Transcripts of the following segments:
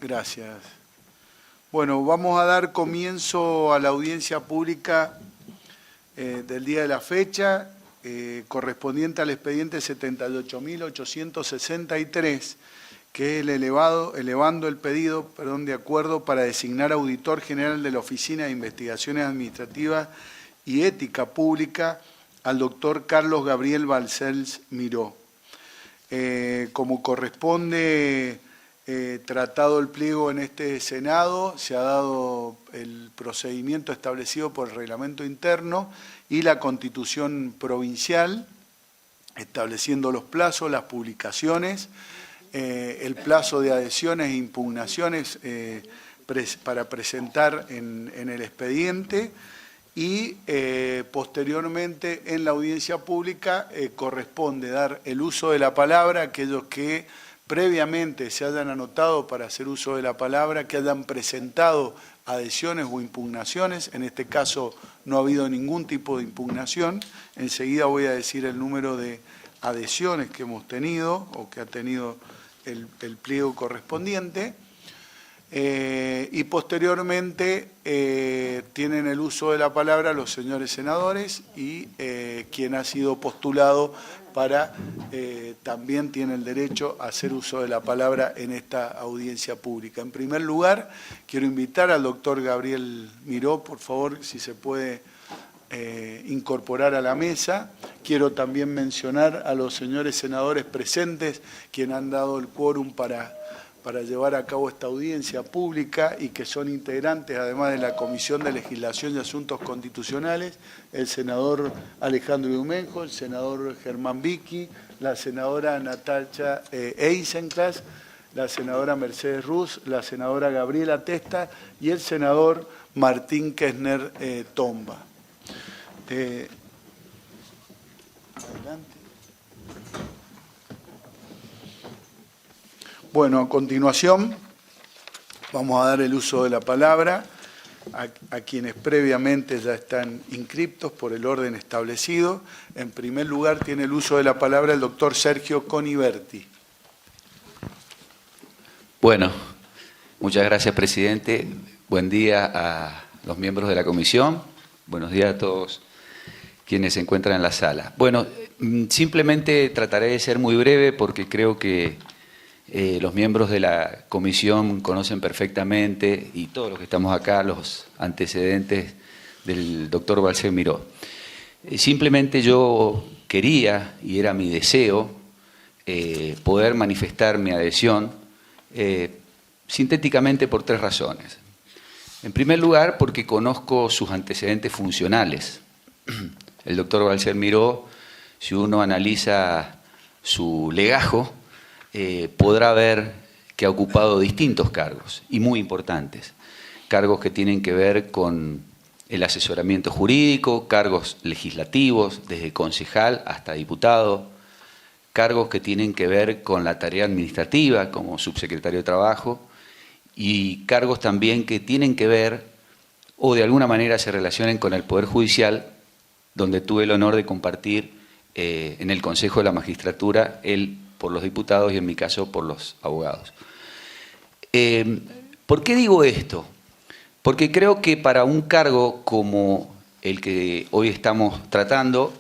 Gracias. Bueno, vamos a dar comienzo a la audiencia pública del día de la fecha, correspondiente al expediente 78.863, que es el elevando el pedido de acuerdo para designar auditor general de la Oficina de Investigaciones Administrativas y Ética Pública al doctor Carlos Gabriel Balcells Miró. Como corresponde tratado el pliego en este Senado, se ha dado el procedimiento establecido por el reglamento interno y la Constitución provincial, estableciendo los plazos, las publicaciones, el plazo de adhesiones e impugnaciones para presentar en el expediente y posteriormente en la audiencia pública corresponde dar el uso de la palabra a aquellos que previamente se hayan anotado para hacer uso de la palabra, que hayan presentado adhesiones o impugnaciones. En este caso no ha habido ningún tipo de impugnación. Enseguida voy a decir el número de adhesiones que hemos tenido o que ha tenido el pliego correspondiente. Y posteriormente tienen el uso de la palabra los señores senadores y quien ha sido postulado para también tiene el derecho a hacer uso de la palabra en esta audiencia pública. En primer lugar, quiero invitar al doctor Gabriel Miró, por favor, si se puede incorporar a la mesa. Quiero también mencionar a los señores senadores presentes, quienes han dado el quórum para llevar a cabo esta audiencia pública y que son integrantes, además de la Comisión de Legislación y Asuntos Constitucionales, el senador Alejandro Iumenjo, el senador Germán Vicky, la senadora Natacha Eisenklas, la senadora Mercedes Ruz, la senadora Gabriela Testa y el senador Martín Kessner Tomba. Adelante. Bueno, a continuación vamos a dar el uso de la palabra a quienes previamente ya están inscriptos por el orden establecido. En primer lugar tiene el uso de la palabra el doctor Sergio Coniverti. Bueno, muchas gracias, presidente. Buen día a los miembros de la comisión. Buenos días a todos quienes se encuentran en la sala. Bueno, simplemente trataré de ser muy breve porque creo que los miembros de la comisión conocen perfectamente, y todos los que estamos acá, los antecedentes del doctor Balcells Miró. Simplemente yo quería, y era mi deseo, poder manifestar mi adhesión sintéticamente por tres razones. En primer lugar, porque conozco sus antecedentes funcionales. El doctor Balcells Miró, si uno analiza su legajo, podrá ver que ha ocupado distintos cargos y muy importantes. Cargos que tienen que ver con el asesoramiento jurídico, cargos legislativos, desde concejal hasta diputado, cargos que tienen que ver con la tarea administrativa como subsecretario de Trabajo y cargos también que tienen que ver o de alguna manera se relacionen con el Poder Judicial, donde tuve el honor de compartir en el Consejo de la Magistratura, él por los diputados y en mi caso por los abogados. ¿Por qué digo esto? Porque creo que para un cargo como el que hoy estamos tratando,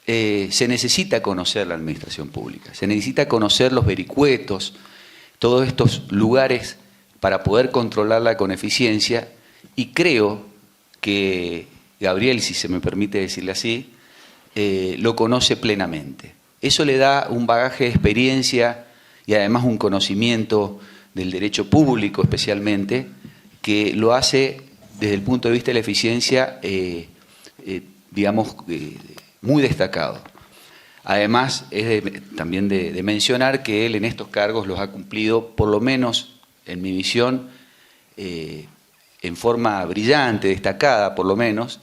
se necesita conocer la administración pública, se necesita conocer los vericuetos, todos estos lugares para poder controlarla con eficiencia, y creo que Gabriel, si se me permite decirle así, lo conoce plenamente. Eso le da un bagaje de experiencia y además un conocimiento del derecho público especialmente, que lo hace desde el punto de vista de la eficiencia, digamos, muy destacado. Además, es también de mencionar que él en estos cargos los ha cumplido, por lo menos en mi visión, en forma brillante, destacada por lo menos,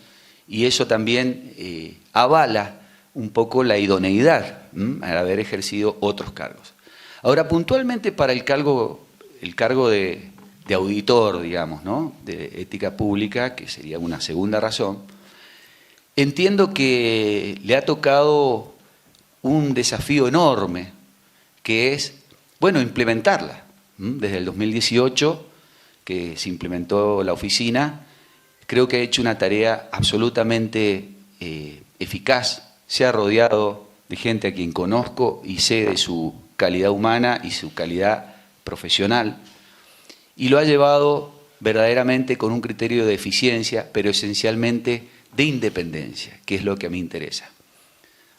y eso también avala un poco la idoneidad al haber ejercido otros cargos. Ahora, puntualmente para el cargo de auditor, digamos, ¿no?, de ética pública, que sería una segunda razón, entiendo que le ha tocado un desafío enorme, que es, bueno, implementarla. desde el 2018 que se implementó la oficina, creo que ha hecho una tarea absolutamente eficaz. Se ha rodeado de gente a quien conozco y sé de su calidad humana y su calidad profesional, y lo ha llevado verdaderamente con un criterio de eficiencia, pero esencialmente de independencia, que es lo que a mí interesa.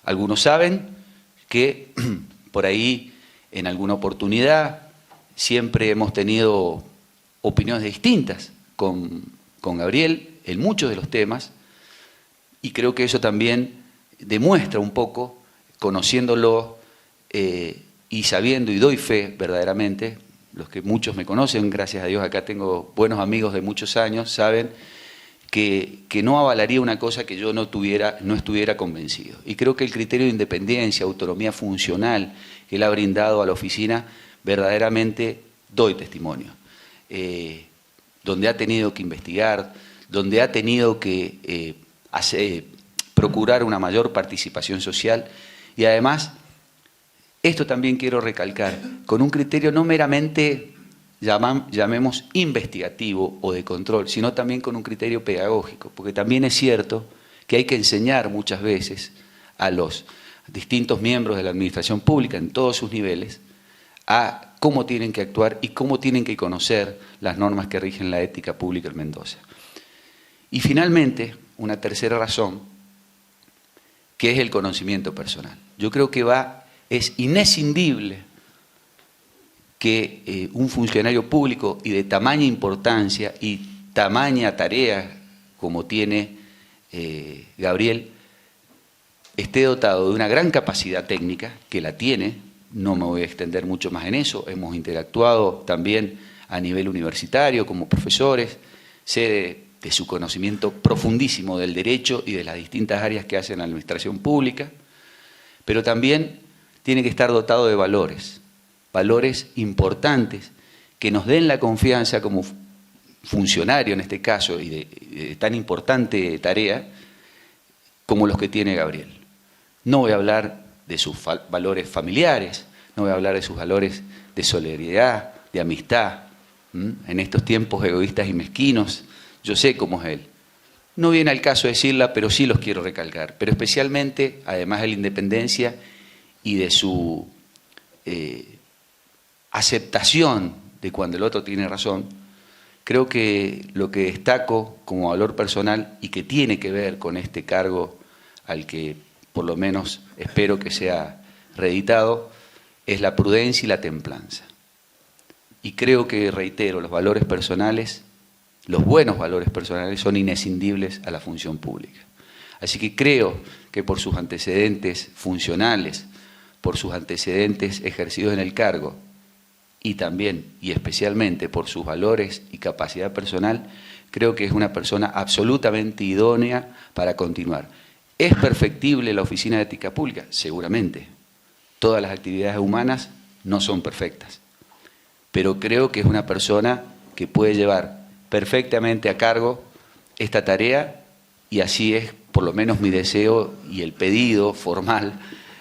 Algunos saben que por ahí, en alguna oportunidad, siempre hemos tenido opiniones distintas con Gabriel en muchos de los temas, y creo que eso también demuestra un poco, conociéndolo y sabiendo, y doy fe verdaderamente, los que muchos me conocen, gracias a Dios acá tengo buenos amigos de muchos años, saben que no avalaría una cosa que yo no estuviera convencido. Y creo que el criterio de independencia, autonomía funcional que él ha brindado a la oficina, verdaderamente doy testimonio. Donde ha tenido que investigar, donde ha tenido que procurar una mayor participación social, y además, esto también quiero recalcar, con un criterio no meramente, llamemos, investigativo o de control, sino también con un criterio pedagógico, porque también es cierto que hay que enseñar muchas veces a los distintos miembros de la administración pública en todos sus niveles a cómo tienen que actuar y cómo tienen que conocer las normas que rigen la ética pública en Mendoza. Y finalmente, una tercera razón, que es el conocimiento personal. Yo creo que es inescindible que un funcionario público y de tamaña importancia y tamaña tarea como tiene Gabriel, esté dotado de una gran capacidad técnica, que la tiene, no me voy a extender mucho más en eso, hemos interactuado también a nivel universitario como profesores, sé de su conocimiento profundísimo del derecho y de las distintas áreas que hace en la administración pública, pero también tiene que estar dotado de valores importantes que nos den la confianza como funcionario en este caso y de tan importante tarea como los que tiene Gabriel. No voy a hablar de sus valores familiares, no voy a hablar de sus valores de solidaridad, de amistad. En estos tiempos egoístas y mezquinos, yo sé cómo es él. No viene al caso decirla, pero sí los quiero recalcar. Pero especialmente, además de la independencia y de su aceptación de cuando el otro tiene razón, creo que lo que destaco como valor personal y que tiene que ver con este cargo al que por lo menos espero que sea reeditado, es la prudencia y la templanza. Y creo que, reitero, los valores personales, los buenos valores personales son inescindibles a la función pública. Así que creo que por sus antecedentes funcionales, por sus antecedentes ejercidos en el cargo y también y especialmente por sus valores y capacidad personal, creo que es una persona absolutamente idónea para continuar. ¿Es perfectible la Oficina de Ética Pública? Seguramente. Todas las actividades humanas no son perfectas, pero creo que es una persona que puede llevar perfectamente a cargo esta tarea, y así es por lo menos mi deseo y el pedido formal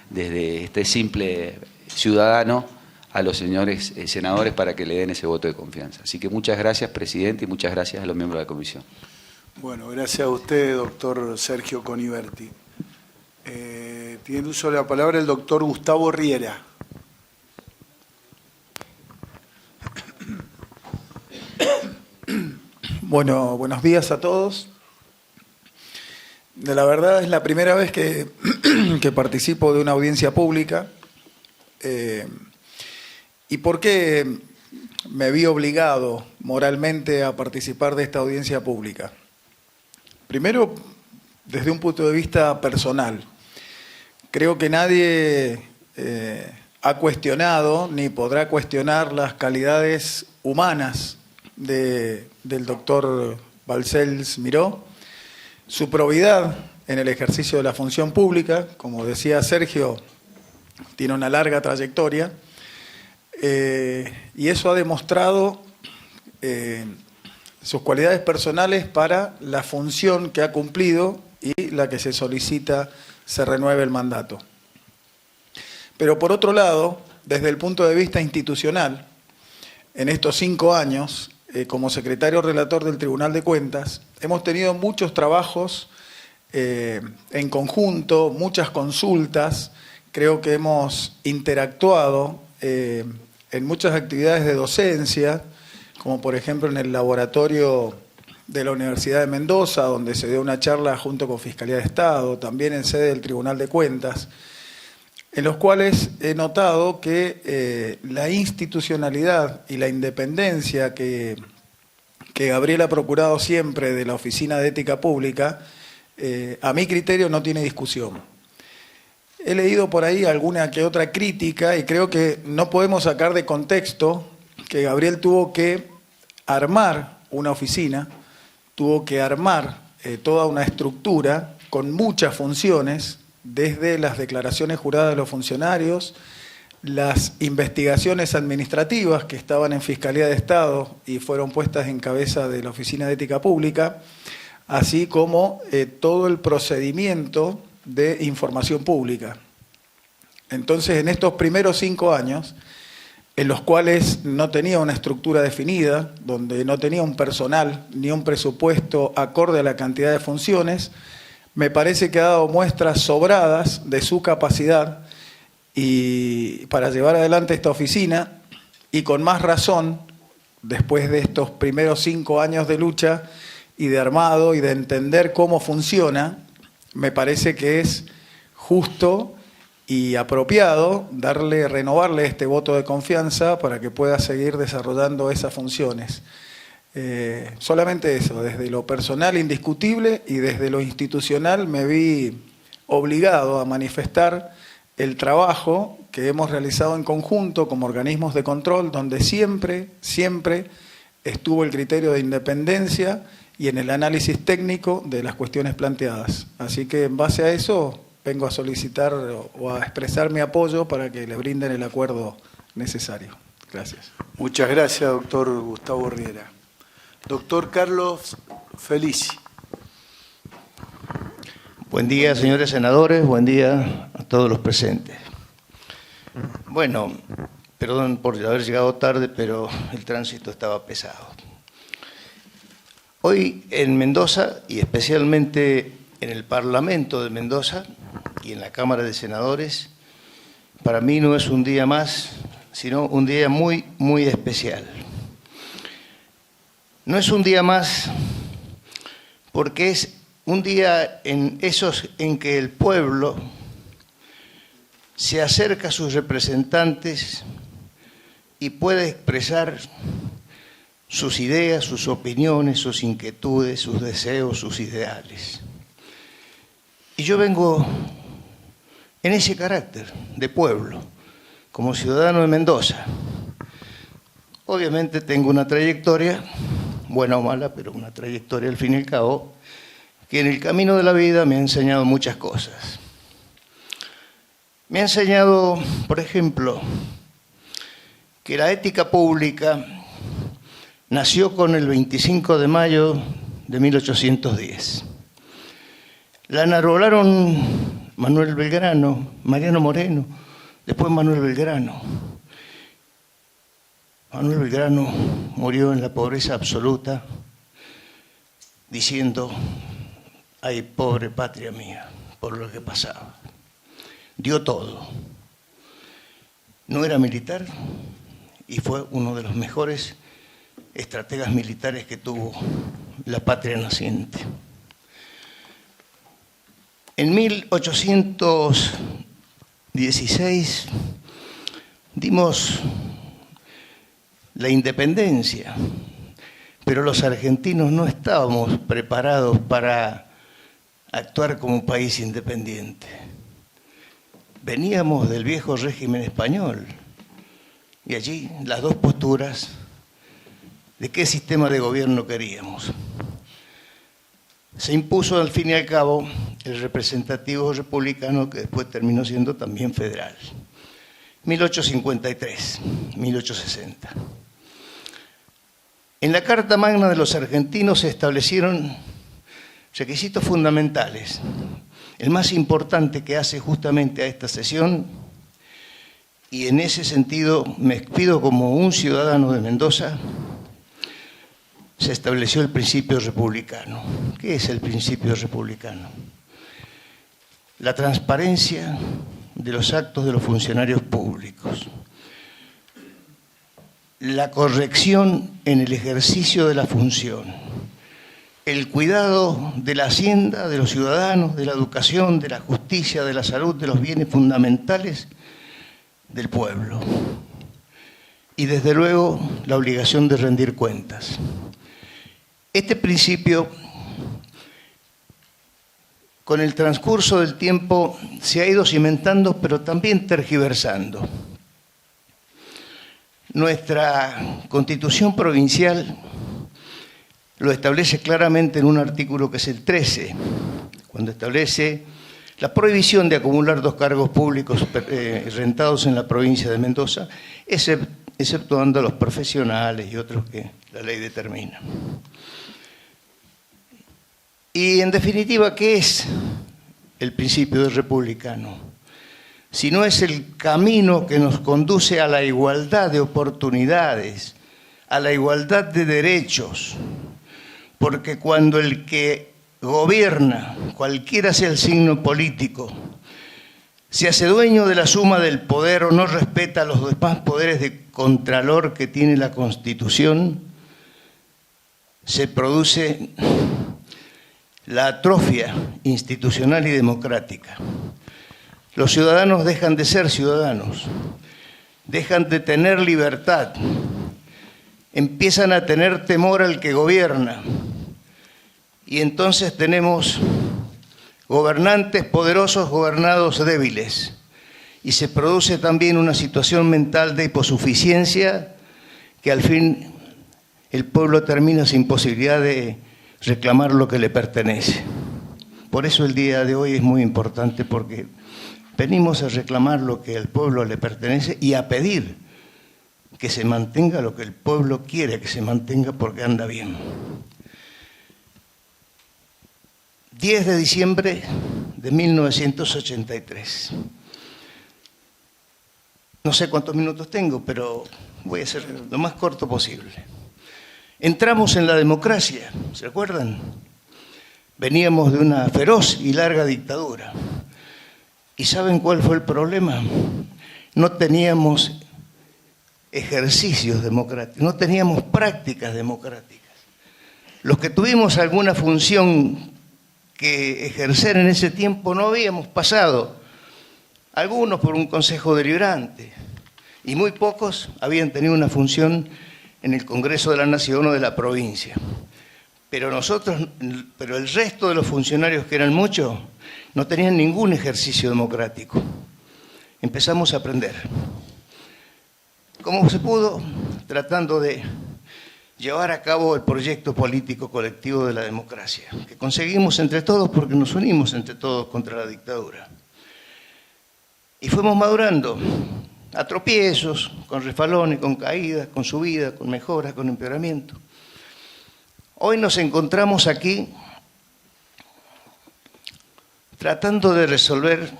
desde este simple ciudadano a los señores senadores para que le den ese voto de confianza. Así que muchas gracias, presidente, y muchas gracias a los miembros de la comisión. Bueno, gracias a usted, doctor Sergio Coniverti. Tiene uso de la palabra el doctor Gustavo Riera. Bueno, buenos días a todos. La verdad es la primera vez que participo de una audiencia pública. ¿Y por qué me vi obligado moralmente a participar de esta audiencia pública? Primero, desde un punto de vista personal. Creo que nadie ha cuestionado ni podrá cuestionar las calidades humanas del doctor Balcells Miró, su probidad en el ejercicio de la función pública, como decía Sergio, tiene una larga trayectoria, y eso ha demostrado sus cualidades personales para la función que ha cumplido y la que se solicita se renueve el mandato. Pero por otro lado, desde el punto de vista institucional, en estos 5 años, como secretario relator del Tribunal de Cuentas, hemos tenido muchos trabajos en conjunto, muchas consultas. Creo que hemos interactuado en muchas actividades de docencia, como por ejemplo en el laboratorio de la Universidad de Mendoza, donde se dio una charla junto con Fiscalía de Estado, también en sede del Tribunal de Cuentas, en los cuales he notado que la institucionalidad y la independencia que Gabriel ha procurado siempre de la Oficina de Ética Pública, a mi criterio no tiene discusión. He leído por ahí alguna que otra crítica y creo que no podemos sacar de contexto que Gabriel tuvo que armar una oficina, tuvo que armar toda una estructura con muchas funciones, desde las declaraciones juradas de los funcionarios, las investigaciones administrativas que estaban en Fiscalía de Estado y fueron puestas en cabeza de la Oficina de Ética Pública, así como todo el procedimiento de información pública. Entonces, en estos primeros 5 años, en los cuales no tenía una estructura definida, donde no tenía un personal ni un presupuesto acorde a la cantidad de funciones, me parece que ha dado muestras sobradas de su capacidad y para llevar adelante esta oficina, y con más razón, después de estos primeros 5 años de lucha y de armado y de entender cómo funciona, me parece que es justo y apropiado renovarle este voto de confianza para que pueda seguir desarrollando esas funciones. Solamente eso, desde lo personal indiscutible y desde lo institucional me vi obligado a manifestar el trabajo que hemos realizado en conjunto como organismos de control, donde siempre estuvo el criterio de independencia y en el análisis técnico de las cuestiones planteadas. Así que en base a eso vengo a solicitar o a expresar mi apoyo para que le brinden el acuerdo necesario. Gracias. Muchas gracias, doctor Gustavo Riera. Doctor Carlos Felici. Buen día, señores senadores, buen día a todos los presentes. Bueno, perdón por haber llegado tarde, pero el tránsito estaba pesado. Hoy en Mendoza, y especialmente en el Parlamento de Mendoza y en la Cámara de Senadores, para mí no es un día más, sino un día muy, muy especial. No es un día más porque es un día en que el pueblo se acerca a sus representantes y puede expresar sus ideas, sus opiniones, sus inquietudes, sus deseos, sus ideales. Y yo vengo en ese carácter de pueblo, como ciudadano de Mendoza. Obviamente tengo una trayectoria, buena o mala, pero una trayectoria al fin y al cabo, que en el camino de la vida me ha enseñado muchas cosas. Me ha enseñado, por ejemplo, que la ética pública nació con el 25 de mayo de 1810. La enarbolaron Manuel Belgrano, Mariano Moreno, después Manuel Belgrano. Manuel Belgrano murió en la pobreza absoluta, diciendo: ay, pobre patria mía, por lo que pasaba. Dio todo. No era militar y fue uno de los mejores estrategas militares que tuvo la patria naciente. En 1816 dimos la independencia, pero los argentinos no estábamos preparados para actuar como país independiente. Veníamos del viejo régimen español y allí las dos posturas de qué sistema de gobierno queríamos. Se impuso al fin y al cabo el representativo republicano, que después terminó siendo también federal. 1853, 1860. En la Carta Magna de los argentinos se establecieron requisitos fundamentales. El más importante, que hace justamente a esta sesión, y en ese sentido me expido como un ciudadano de Mendoza, se estableció el principio republicano. ¿Qué es el principio republicano? La transparencia de los actos de los funcionarios públicos, la corrección en el ejercicio de la función, el cuidado de la hacienda, de los ciudadanos, de la educación, de la justicia, de la salud, de los bienes fundamentales del pueblo. Y desde luego la obligación de rendir cuentas. Este principio, con el transcurso del tiempo, se ha ido cimentando, pero también tergiversando. Nuestra Constitución provincial lo establece claramente en un artículo que es el 13, cuando establece la prohibición de acumular 2 cargos públicos rentados en la provincia de Mendoza, exceptuando a los profesionales y otros que la ley determina. Y en definitiva, ¿qué es el principio republicano? Si no es el camino que nos conduce a la igualdad de oportunidades, a la igualdad de derechos, porque cuando el que gobierna, cualquiera sea el signo político, se hace dueño de la suma del poder o no respeta los demás poderes de contralor que tiene la Constitución, se produce la atrofia institucional y democrática. Los ciudadanos dejan de ser ciudadanos, dejan de tener libertad, empiezan a tener temor al que gobierna y entonces tenemos gobernantes poderosos gobernados débiles y se produce también una situación mental de hiposuficiencia que al fin el pueblo termina sin posibilidad de reclamar lo que le pertenece. Por eso el día de hoy es muy importante, porque venimos a reclamar lo que al pueblo le pertenece y a pedir que se mantenga lo que el pueblo quiere que se mantenga, porque anda bien. 10 de diciembre de 1983. No sé cuántos minutos tengo, pero voy a ser lo más corto posible. Entramos en la democracia, ¿se acuerdan? Veníamos de una feroz y larga dictadura. ¿Y saben cuál fue el problema? No teníamos ejercicios democráticos, no teníamos prácticas democráticas. Los que tuvimos alguna función que ejercer en ese tiempo no habíamos pasado, algunos por un consejo deliberante, y muy pocos habían tenido una función en el Congreso de la Nación o de la provincia. Pero el resto de los funcionarios, que eran muchos, no tenían ningún ejercicio democrático. Empezamos a aprender. ¿Cómo se pudo? Tratando de llevar a cabo el proyecto político colectivo de la democracia, que conseguimos entre todos porque nos unimos entre todos contra la dictadura. Y fuimos madurando a tropiezos, con refalones, con caídas, con subidas, con mejoras, con empeoramiento. Hoy nos encontramos aquí tratando de resolver,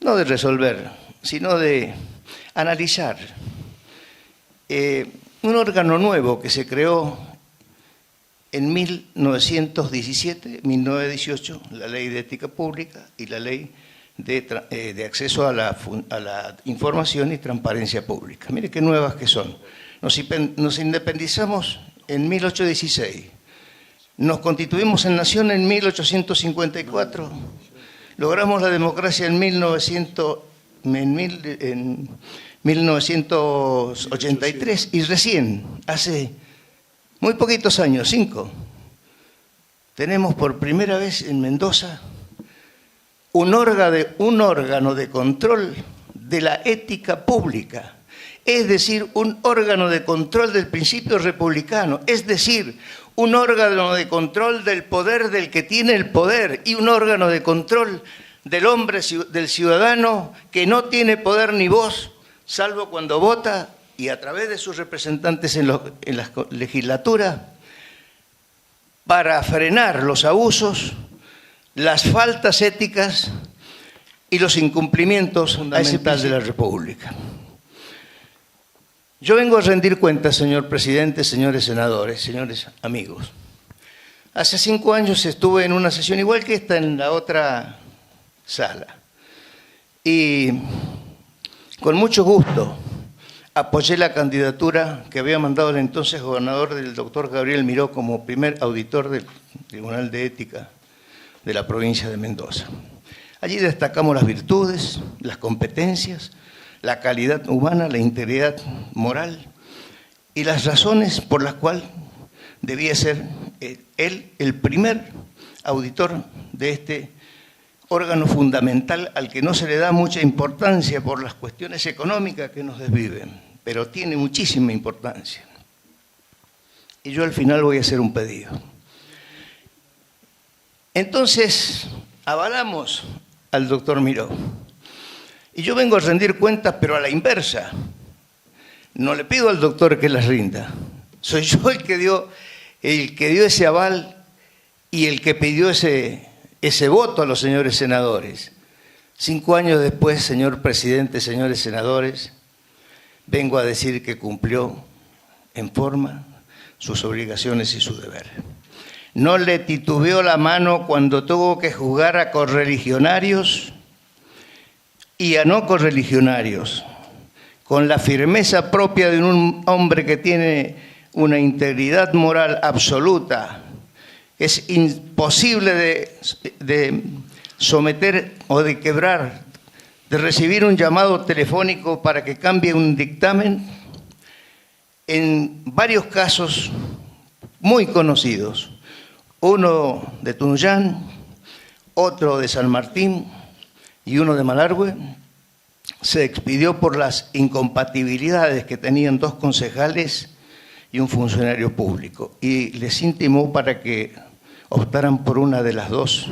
no de resolver, sino de analizar un órgano nuevo que se creó en 1917, 1918, la Ley de Ética Pública y la Ley de Acceso a la Información y Transparencia Pública. Mire qué nuevas que son. Nos independizamos en 1816, nos constituimos en nación en 1854, logramos la democracia en 1983 y recién, hace muy poquitos años, 5, tenemos por primera vez en Mendoza un órgano de control de la ética pública, es decir, un órgano de control del principio republicano, es decir, un órgano de control del poder del que tiene el poder y un órgano de control del hombre, del ciudadano, que no tiene poder ni voz, salvo cuando vota y a través de sus representantes en la legislatura, para frenar los abusos, las faltas éticas y los incumplimientos fundamentales de la República. Yo vengo a rendir cuentas, señor presidente, señores senadores, señores amigos. Hace 5 años estuve en una sesión igual que esta en la otra sala y con mucho gusto apoyé la candidatura que había mandado el entonces gobernador del doctor Gabriel Miró como primer auditor del Tribunal de Ética de la provincia de Mendoza. Allí destacamos las virtudes, las competencias, la calidad humana, la integridad moral y las razones por las cuales debía ser él el primer auditor de este órgano fundamental al que no se le da mucha importancia por las cuestiones económicas que nos desviven, pero tiene muchísima importancia. Y yo al final voy a hacer un pedido. Entonces, avalamos al doctor Miró. Y yo vengo a rendir cuentas, pero a la inversa. No le pido al doctor que las rinda. Soy yo el que dio ese aval y el que pidió ese voto a los señores senadores. 5 años después, señor presidente, señores senadores, vengo a decir que cumplió en forma sus obligaciones y su deber. No le titubeó la mano cuando tuvo que juzgar a correligionarios y a no correligionarios, con la firmeza propia de un hombre que tiene una integridad moral absoluta. Es imposible de someter o de quebrar, de recibir un llamado telefónico para que cambie un dictamen en varios casos muy conocidos. Uno de Tunuyán, otro de San Martín y uno de Malargüe, se expidió por las incompatibilidades que tenían 2 concejales y un funcionario público, y les intimó para que optaran por una de los dos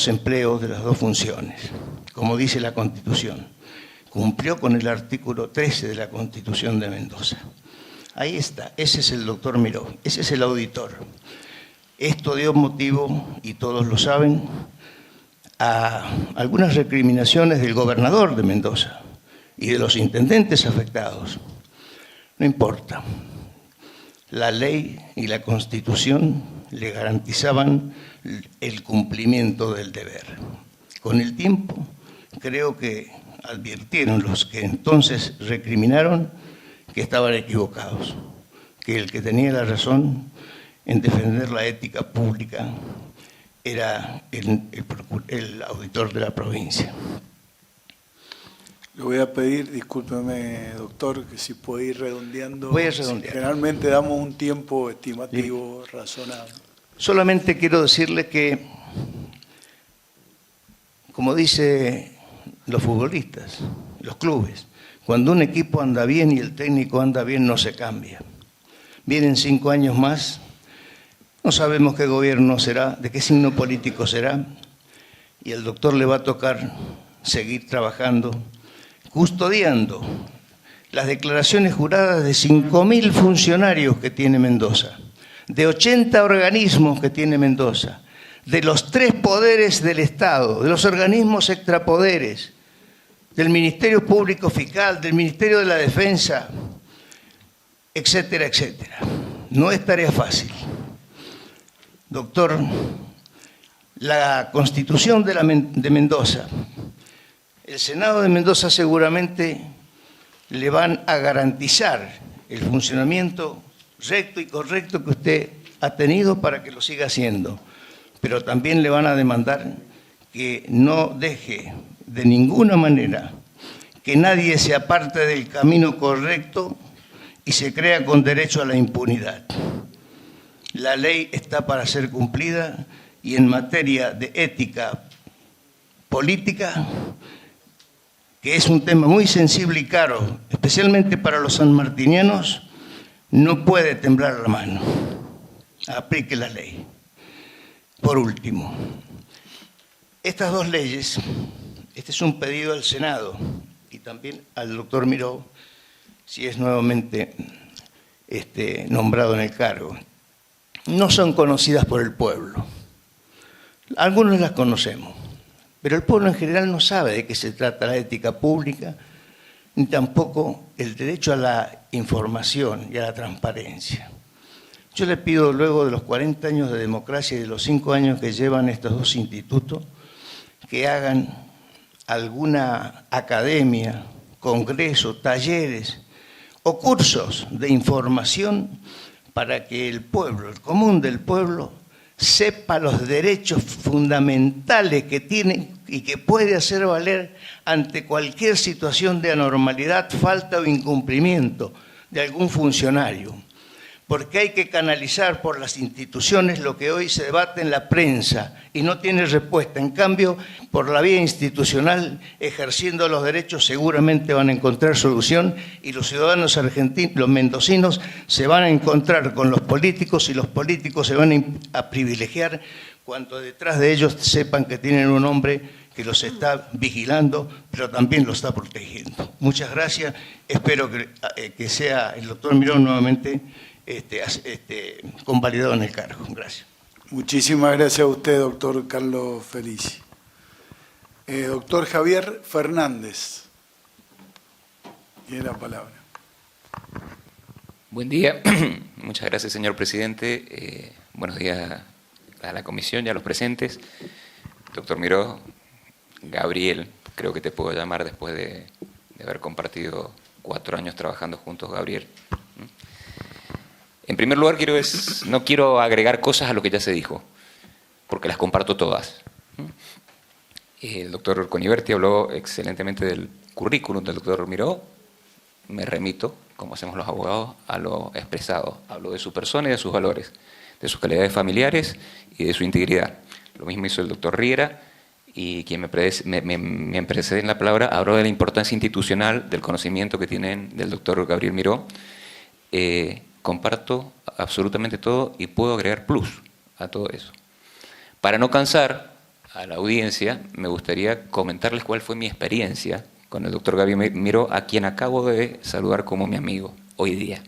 empleos, de las 2 funciones, como dice la Constitución. Cumplió con el artículo 13 de la Constitución de Mendoza. Ahí está, ese es el doctor Miró, ese es el auditor. Esto dio motivo, y todos lo saben, a algunas recriminaciones del gobernador de Mendoza y de los intendentes afectados. No importa, la ley y la Constitución le garantizaban el cumplimiento del deber. Con el tiempo, creo que advirtieron los que entonces recriminaron que estaban equivocados, que el que tenía la razón en defender la ética pública era el auditor de la provincia. Le voy a pedir, discúlpeme, doctor, que si puede ir redondeando. Voy a redondear. Generalmente damos un tiempo estimativo, razonable. Solamente quiero decirle que, como dicen los futbolistas, los clubes, cuando un equipo anda bien y el técnico anda bien, no se cambia. Vienen 5 años más, no sabemos qué gobierno será, de qué signo político será, y al doctor le va a tocar seguir trabajando, custodiando las declaraciones juradas de 5.000 funcionarios que tiene Mendoza, de 80 organismos que tiene Mendoza, de los 3 poderes del Estado, de los organismos extrapoderes, del Ministerio Público Fiscal, del Ministerio de la Defensa, etcétera, etcétera. No es tarea fácil. Doctor, la Constitución de Mendoza, el Senado de Mendoza seguramente le van a garantizar el funcionamiento recto y correcto que usted ha tenido para que lo siga haciendo, pero también le van a demandar que no deje de ninguna manera que nadie se aparte del camino correcto y se crea con derecho a la impunidad. La ley está para ser cumplida y en materia de ética política, que es un tema muy sensible y caro, especialmente para los sanmartinianos, no puede temblar la mano. Aplique la ley. Por último, estas 2 leyes, este es un pedido al Senado y también al doctor Miró, si es nuevamente nombrado en el cargo, no son conocidas por el pueblo. Algunos las conocemos, Pero el pueblo en general no sabe de qué se trata la ética pública, ni tampoco el derecho a la información y a la transparencia. Yo le pido, luego de los 40 años de democracia y de los 5 años que llevan estos dos institutos, que hagan alguna academia, congreso, talleres o cursos de información para que el pueblo, el común del pueblo, sepa los derechos fundamentales que tiene y que puede hacer valer ante cualquier situación de anormalidad, falta o incumplimiento de algún funcionario. Porque hay que canalizar por las instituciones lo que hoy se debate en la prensa y no tiene respuesta. En cambio, por la vía institucional, ejerciendo los derechos, seguramente van a encontrar solución y los ciudadanos argentinos, los mendocinos, se van a encontrar con los políticos y los políticos se van a privilegiar cuando detrás de ellos sepan que tienen un hombre que los está vigilando, pero también los está protegiendo. Muchas gracias. Espero que sea el doctor Miró nuevamente convalidado en el cargo. Gracias. Muchísimas gracias a usted, doctor Carlos Felici. Doctor Javier Fernández, tiene la palabra. Buen día. Muchas gracias, señor presidente. Buenos días a la comisión y a los presentes. Doctor Miró, Gabriel, creo que te puedo llamar después de haber compartido 4 años trabajando juntos, Gabriel. En primer lugar, no quiero agregar cosas a lo que ya se dijo, porque las comparto todas. El doctor Coniverti habló excelentemente del currículum del doctor Miró. Me remito, como hacemos los abogados, a lo expresado. Habló de su persona y de sus valores, de sus calidades familiares y de su integridad. Lo mismo hizo el doctor Riera, y quien me precede en la palabra habló de la importancia institucional del conocimiento que tienen del doctor Gabriel Miró. Comparto absolutamente todo y puedo agregar plus a todo eso. Para no cansar a la audiencia, me gustaría comentarles cuál fue mi experiencia con el doctor Gabriel Miró, a quien acabo de saludar como mi amigo hoy día.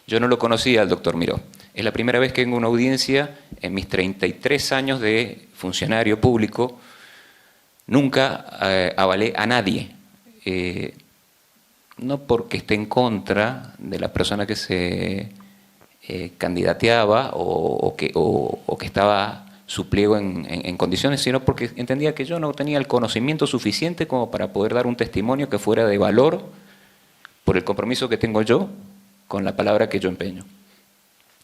Yo no lo conocía al doctor Miró. Es la primera vez que en una audiencia, en mis 33 años de funcionario público, nunca avalé a nadie. No porque esté en contra de la persona que se candidateaba o que estaba su pliego en condiciones, sino porque entendía que yo no tenía el conocimiento suficiente como para poder dar un testimonio que fuera de valor por el compromiso que tengo yo con la palabra que yo empeño.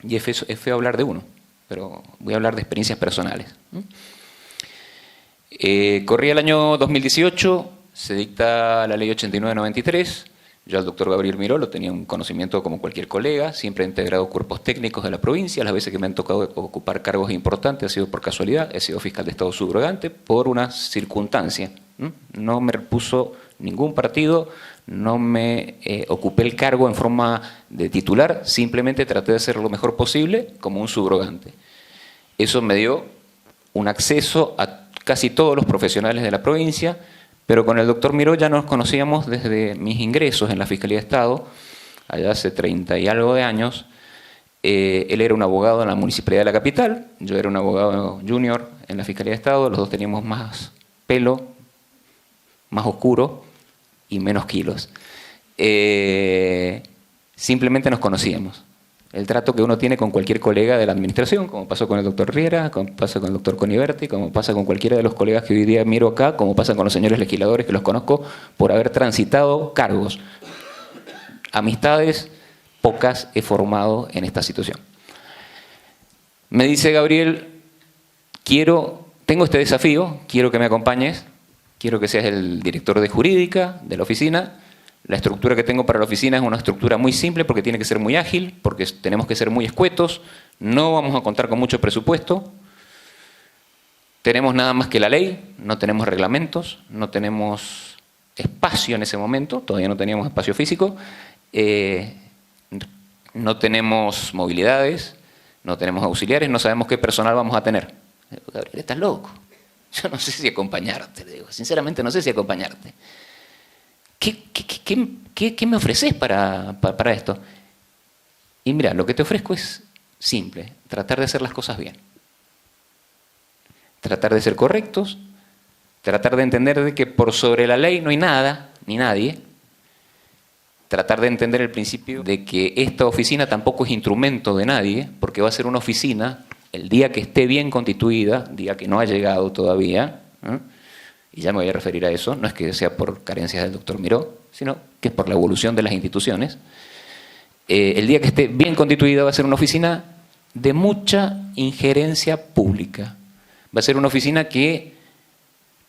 Y es feo hablar de uno, pero voy a hablar de experiencias personales. Corría el año 2018, se dicta la ley 8993. Yo al doctor Gabriel Miró lo tenía un conocimiento como cualquier colega, siempre he integrado cuerpos técnicos de la provincia, las veces que me han tocado ocupar cargos importantes ha sido por casualidad, he sido fiscal de Estado subrogante por una circunstancia. No me puso ningún partido, no me ocupé el cargo en forma de titular, simplemente traté de hacer lo mejor posible como un subrogante. Eso me dio un acceso a casi todos los profesionales de la provincia, pero con el doctor Miró ya nos conocíamos desde mis ingresos en la Fiscalía de Estado, allá hace 30 y algo de años. Él era un abogado en la Municipalidad de la Capital, yo era un abogado junior en la Fiscalía de Estado, los dos teníamos más pelo, más oscuro y menos kilos. Simplemente nos conocíamos. El trato que uno tiene con cualquier colega de la administración, como pasó con el doctor Riera, como pasa con el doctor Coniverti, como pasa con cualquiera de los colegas que hoy día miro acá, como pasa con los señores legisladores que los conozco por haber transitado cargos. Amistades pocas he formado en esta situación. Me dice Gabriel, tengo este desafío, quiero que me acompañes, quiero que seas el director de jurídica de la oficina. La estructura que tengo para la oficina es una estructura muy simple porque tiene que ser muy ágil, porque tenemos que ser muy escuetos, no vamos a contar con mucho presupuesto, tenemos nada más que la ley, no tenemos reglamentos, no tenemos espacio en ese momento, todavía no teníamos espacio físico, no tenemos movilidades, no tenemos auxiliares, no sabemos qué personal vamos a tener. Gabriel, estás loco, yo no sé si acompañarte, digo, sinceramente no sé si acompañarte. ¿Qué me ofreces para esto? Y mira, lo que te ofrezco es simple, tratar de hacer las cosas bien. Tratar de ser correctos, tratar de entender de que por sobre la ley no hay nada, ni nadie, tratar de entender el principio de que esta oficina tampoco es instrumento de nadie, porque va a ser una oficina el día que esté bien constituida, día que no ha llegado todavía, ¿eh? Y ya me voy a referir a eso, no es que sea por carencias del doctor Miró, sino que es por la evolución de las instituciones. El día que esté bien constituida va a ser una oficina de mucha injerencia pública. Va a ser una oficina que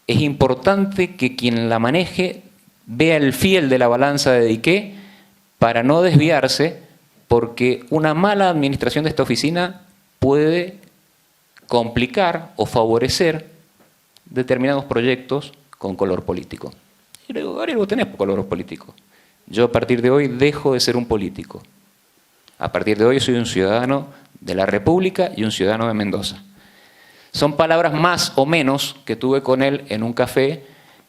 es importante que quien la maneje vea el fiel de la balanza de Diqué para no desviarse, porque una mala administración de esta oficina puede complicar o favorecer determinados proyectos con color político. Y le digo, Gabriel, vos tenés color político. Yo a partir de hoy dejo de ser un político. A partir de hoy soy un ciudadano de la República y un ciudadano de Mendoza. Son palabras más o menos que tuve con él en un café,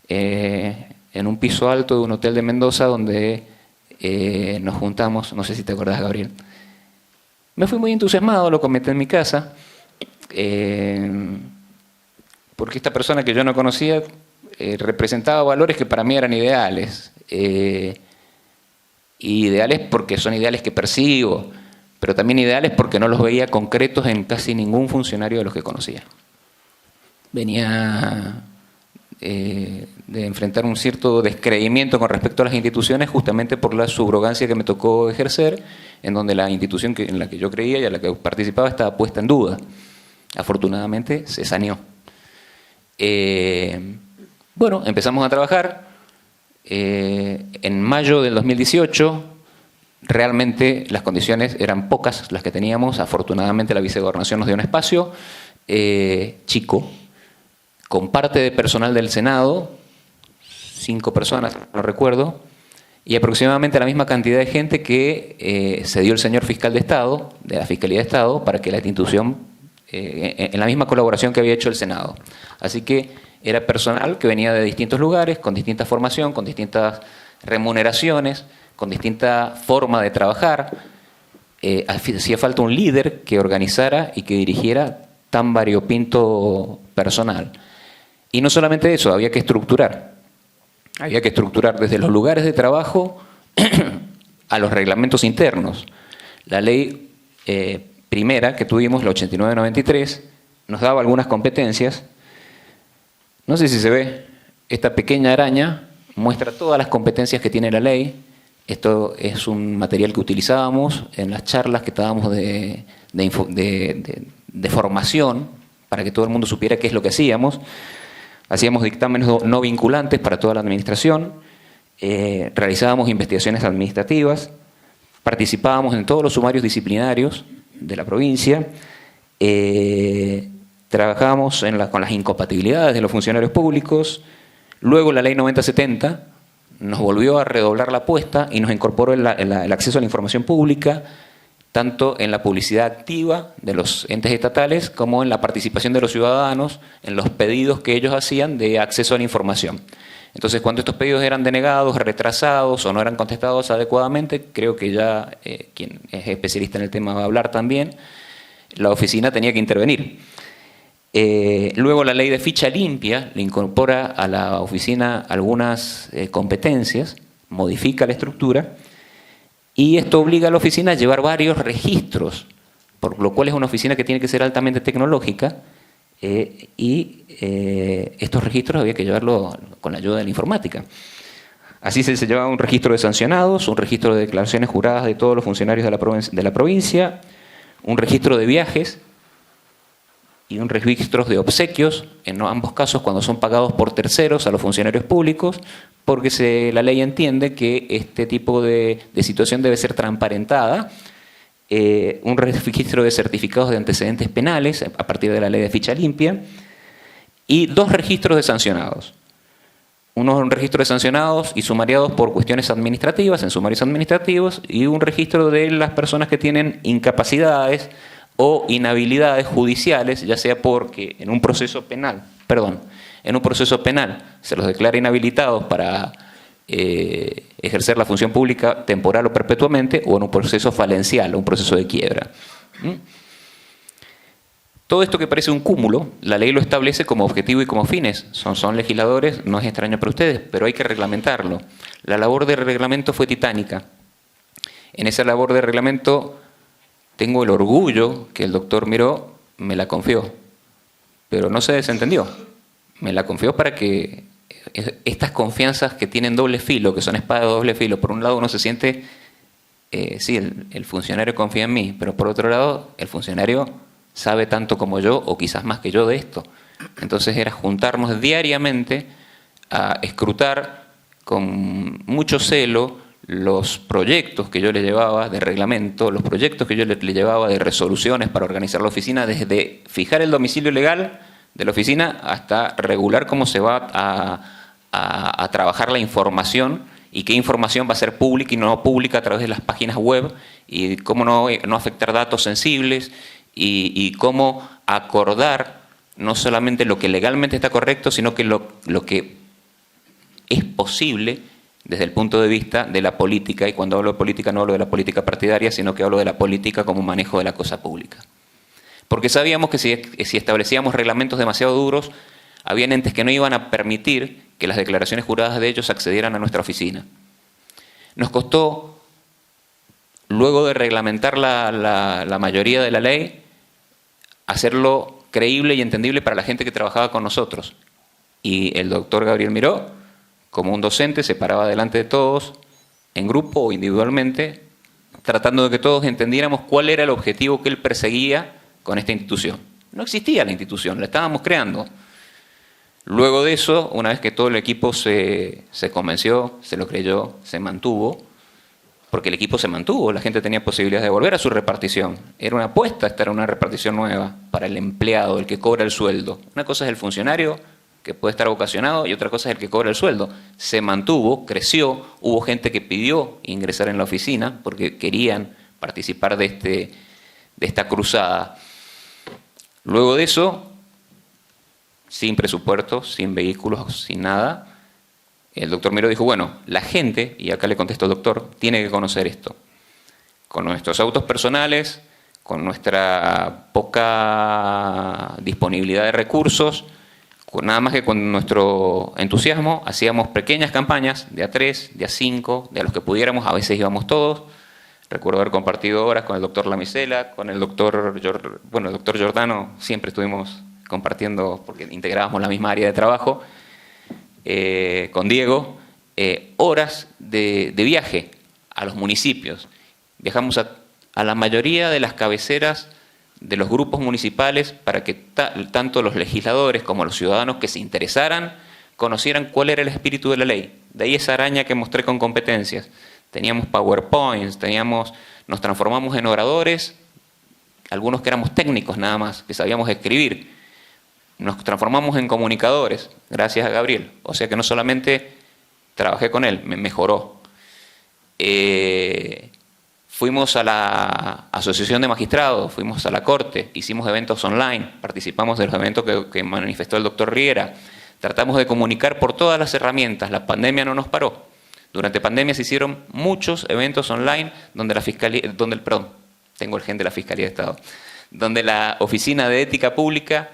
en un piso alto de un hotel de Mendoza, donde nos juntamos, no sé si te acordás, Gabriel. Me fui muy entusiasmado, lo comenté en mi casa, porque esta persona que yo no conocía representaba valores que para mí eran ideales. Ideales porque son ideales que percibo, pero también ideales porque no los veía concretos en casi ningún funcionario de los que conocía. Venía de enfrentar un cierto descreimiento con respecto a las instituciones justamente por la subrogancia que me tocó ejercer, en donde la institución en la que yo creía y a la que participaba estaba puesta en duda. Afortunadamente se saneó. Bueno, empezamos a trabajar. En mayo del 2018, realmente las condiciones eran pocas las que teníamos. Afortunadamente la vicegobernación nos dio un espacio chico, con parte de personal del Senado, 5 personas, no recuerdo, y aproximadamente la misma cantidad de gente que se dio el señor fiscal de Estado, de la Fiscalía de Estado, para que la institución, en la misma colaboración que había hecho el Senado. Así que era personal que venía de distintos lugares, con distinta formación, con distintas remuneraciones, con distinta forma de trabajar. Hacía falta un líder que organizara y que dirigiera tan variopinto personal. Y no solamente eso, había que estructurar. Había que estructurar desde los lugares de trabajo a los reglamentos internos. La ley primera que tuvimos, la 8993, nos daba algunas competencias. No sé si se ve, esta pequeña araña muestra todas las competencias que tiene la ley. Esto es un material que utilizábamos en las charlas que estábamos de formación, para que todo el mundo supiera qué es lo que hacíamos. Hacíamos dictámenes no vinculantes para toda la administración, realizábamos investigaciones administrativas, participábamos en todos los sumarios disciplinarios de la provincia, trabajábamos con las incompatibilidades de los funcionarios públicos. Luego la ley 9070 nos volvió a redoblar la apuesta y nos incorporó el acceso a la información pública, tanto en la publicidad activa de los entes estatales como en la participación de los ciudadanos en los pedidos que ellos hacían de acceso a la información. Entonces, cuando estos pedidos eran denegados, retrasados o no eran contestados adecuadamente, creo que ya quien es especialista en el tema va a hablar también, la oficina tenía que intervenir. Luego la ley de ficha limpia le incorpora a la oficina algunas competencias, modifica la estructura, y esto obliga a la oficina a llevar varios registros, por lo cual es una oficina que tiene que ser altamente tecnológica, y estos registros había que llevarlos con la ayuda de la informática. Así se llevaba un registro de sancionados, un registro de declaraciones juradas de todos los funcionarios de la provincia, un registro de viajes y un registro de obsequios, en ambos casos cuando son pagados por terceros a los funcionarios públicos, porque la ley entiende que este tipo de situación debe ser transparentada. Un registro de certificados de antecedentes penales a partir de la ley de ficha limpia, y 2 registros de sancionados. Un registro de sancionados y sumariados por cuestiones administrativas, en sumarios administrativos, y un registro de las personas que tienen incapacidades o inhabilidades judiciales, ya sea porque en un proceso penal se los declara inhabilitados para ejercer la función pública temporal o perpetuamente, o en un proceso falencial, un proceso de quiebra. Todo esto que parece un cúmulo, la ley lo establece como objetivo y como fines. Son legisladores, no es extraño para ustedes, pero hay que reglamentarlo. La labor de reglamento fue titánica. En esa labor de reglamento tengo el orgullo que el doctor Miró me la confió, pero no se desentendió. Me la confió para que estas confianzas que tienen doble filo, que son espadas de doble filo, por un lado uno se siente, sí, el funcionario confía en mí, pero por otro lado el funcionario sabe tanto como yo, o quizás más que yo de esto. Entonces era juntarnos diariamente a escrutar con mucho celo los proyectos que yo le llevaba de reglamento, los proyectos que yo le llevaba de resoluciones para organizar la oficina, desde fijar el domicilio legal de la oficina hasta regular cómo se va a trabajar la información y qué información va a ser pública y no pública a través de las páginas web, y cómo no afectar datos sensibles, y cómo acordar no solamente lo que legalmente está correcto, sino que lo que es posible desde el punto de vista de la política. Y cuando hablo de política no hablo de la política partidaria, sino que hablo de la política como manejo de la cosa pública. Porque sabíamos que si establecíamos reglamentos demasiado duros, había entes que no iban a permitir que las declaraciones juradas de ellos accedieran a nuestra oficina. Nos costó, luego de reglamentar la mayoría de la ley, hacerlo creíble y entendible para la gente que trabajaba con nosotros. Y el doctor Gabriel Miró, como un docente, se paraba delante de todos, en grupo o individualmente, tratando de que todos entendiéramos cuál era el objetivo que él perseguía con esta institución. No existía la institución, la estábamos creando. Luego de eso, una vez que todo el equipo se convenció, se lo creyó, se mantuvo, porque el equipo se mantuvo, la gente tenía posibilidades de volver a su repartición. Era una apuesta estar en una repartición nueva para el empleado, el que cobra el sueldo. Una cosa es el funcionario, que puede estar vocacionado, y otra cosa es el que cobra el sueldo. Se mantuvo, creció, hubo gente que pidió ingresar en la oficina porque querían participar de esta cruzada. Luego de eso, sin presupuesto, sin vehículos, sin nada, el doctor Miró dijo, bueno, la gente, y acá le contesto al doctor, tiene que conocer esto. Con nuestros autos personales, con nuestra poca disponibilidad de recursos, nada más que con nuestro entusiasmo, hacíamos pequeñas campañas de A3, de A5, de a los que pudiéramos, a veces íbamos todos. Recuerdo haber compartido horas con el doctor Lamicela, con el doctor Giordano, siempre estuvimos compartiendo porque integrábamos la misma área de trabajo, con Diego, horas de viaje a los municipios. Viajamos a la mayoría de las cabeceras de los grupos municipales para que tanto los legisladores como los ciudadanos que se interesaran conocieran cuál era el espíritu de la ley. De ahí esa araña que mostré con competencias. Teníamos PowerPoints, nos transformamos en oradores, algunos que éramos técnicos nada más, que sabíamos escribir. Nos transformamos en comunicadores, gracias a Gabriel. O sea que no solamente trabajé con él, me mejoró. Fuimos a la Asociación de Magistrados, fuimos a la Corte, hicimos eventos online, participamos de los eventos que manifestó el doctor Riera. Tratamos de comunicar por todas las herramientas, la pandemia no nos paró. Durante pandemia se hicieron muchos eventos online donde tengo el gen de la Fiscalía de Estado, donde la Oficina de Ética Pública,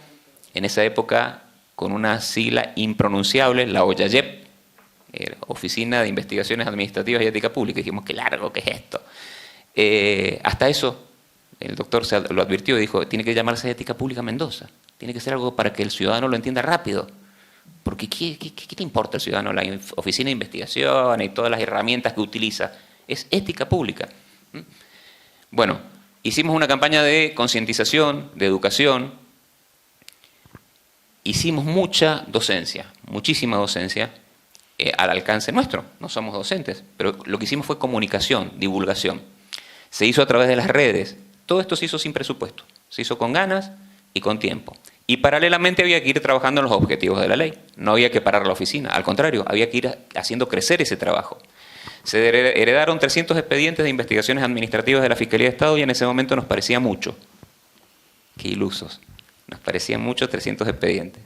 en esa época con una sigla impronunciable, la OYAYEP, Oficina de Investigaciones Administrativas y Ética Pública, dijimos, qué largo que es esto. Hasta eso, el doctor lo advirtió y dijo, tiene que llamarse Ética Pública Mendoza, tiene que ser algo para que el ciudadano lo entienda rápido. Porque ¿qué te importa el ciudadano? La oficina de investigación y todas las herramientas que utiliza. Es ética pública. Bueno, hicimos una campaña de concientización, de educación. Hicimos mucha docencia, muchísima docencia al alcance nuestro. No somos docentes, pero lo que hicimos fue comunicación, divulgación. Se hizo a través de las redes. Todo esto se hizo sin presupuesto. Se hizo con ganas y con tiempo. Y paralelamente había que ir trabajando en los objetivos de la ley. No había que parar la oficina, al contrario, había que ir haciendo crecer ese trabajo. Se heredaron 300 expedientes de investigaciones administrativas de la Fiscalía de Estado y en ese momento nos parecía mucho. Qué ilusos. Nos parecían mucho 300 expedientes.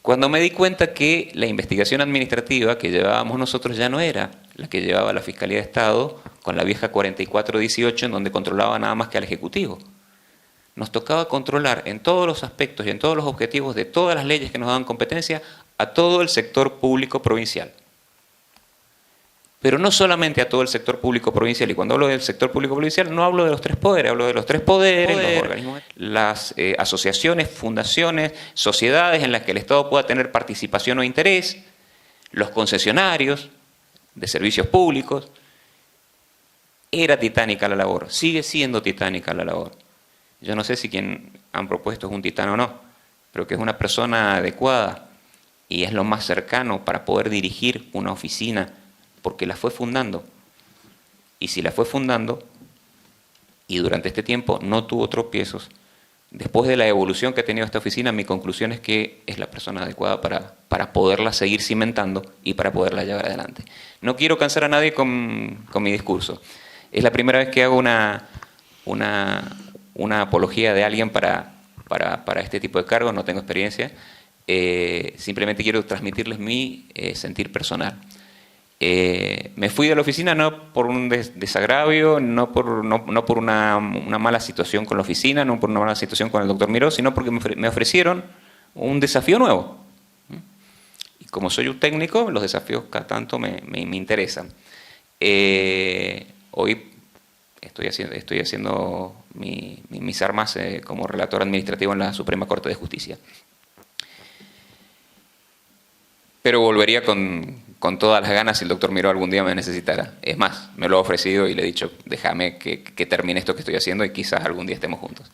Cuando me di cuenta que la investigación administrativa que llevábamos nosotros ya no era la que llevaba la Fiscalía de Estado con la vieja 4418, en donde controlaba nada más que al Ejecutivo. nos tocaba controlar en todos los aspectos y en todos los objetivos de todas las leyes que nos daban competencia a todo el sector público provincial. Pero no solamente a todo el sector público provincial, y cuando hablo del sector público provincial no hablo de los tres poderes, hablo de los tres poderes, los organismos, las asociaciones, fundaciones, sociedades en las que el Estado pueda tener participación o interés, los concesionarios de servicios públicos. Era titánica la labor, sigue siendo titánica la labor. Yo no sé si quien han propuesto es un titán o no, pero que es una persona adecuada y es lo más cercano para poder dirigir una oficina, porque la fue fundando. Y si la fue fundando, y durante este tiempo no tuvo tropiezos, después de la evolución que ha tenido esta oficina, mi conclusión es que es la persona adecuada para poderla seguir cimentando y para poderla llevar adelante. No quiero cansar a nadie con mi discurso. Es la primera vez que hago una apología de alguien para este tipo de cargos, no tengo experiencia. Simplemente quiero transmitirles mi sentir personal. Me fui de la oficina no por un desagravio, no por una mala situación con la oficina, no por una mala situación con el doctor Miró, sino porque me ofrecieron un desafío nuevo. Y como soy un técnico, los desafíos cada tanto me interesan. Hoy estoy haciendo mis armas como relator administrativo en la Suprema Corte de Justicia. Pero volvería con todas las ganas si el doctor Miró algún día me necesitara. Es más, me lo ha ofrecido y le he dicho, déjame que termine esto que estoy haciendo y quizás algún día estemos juntos.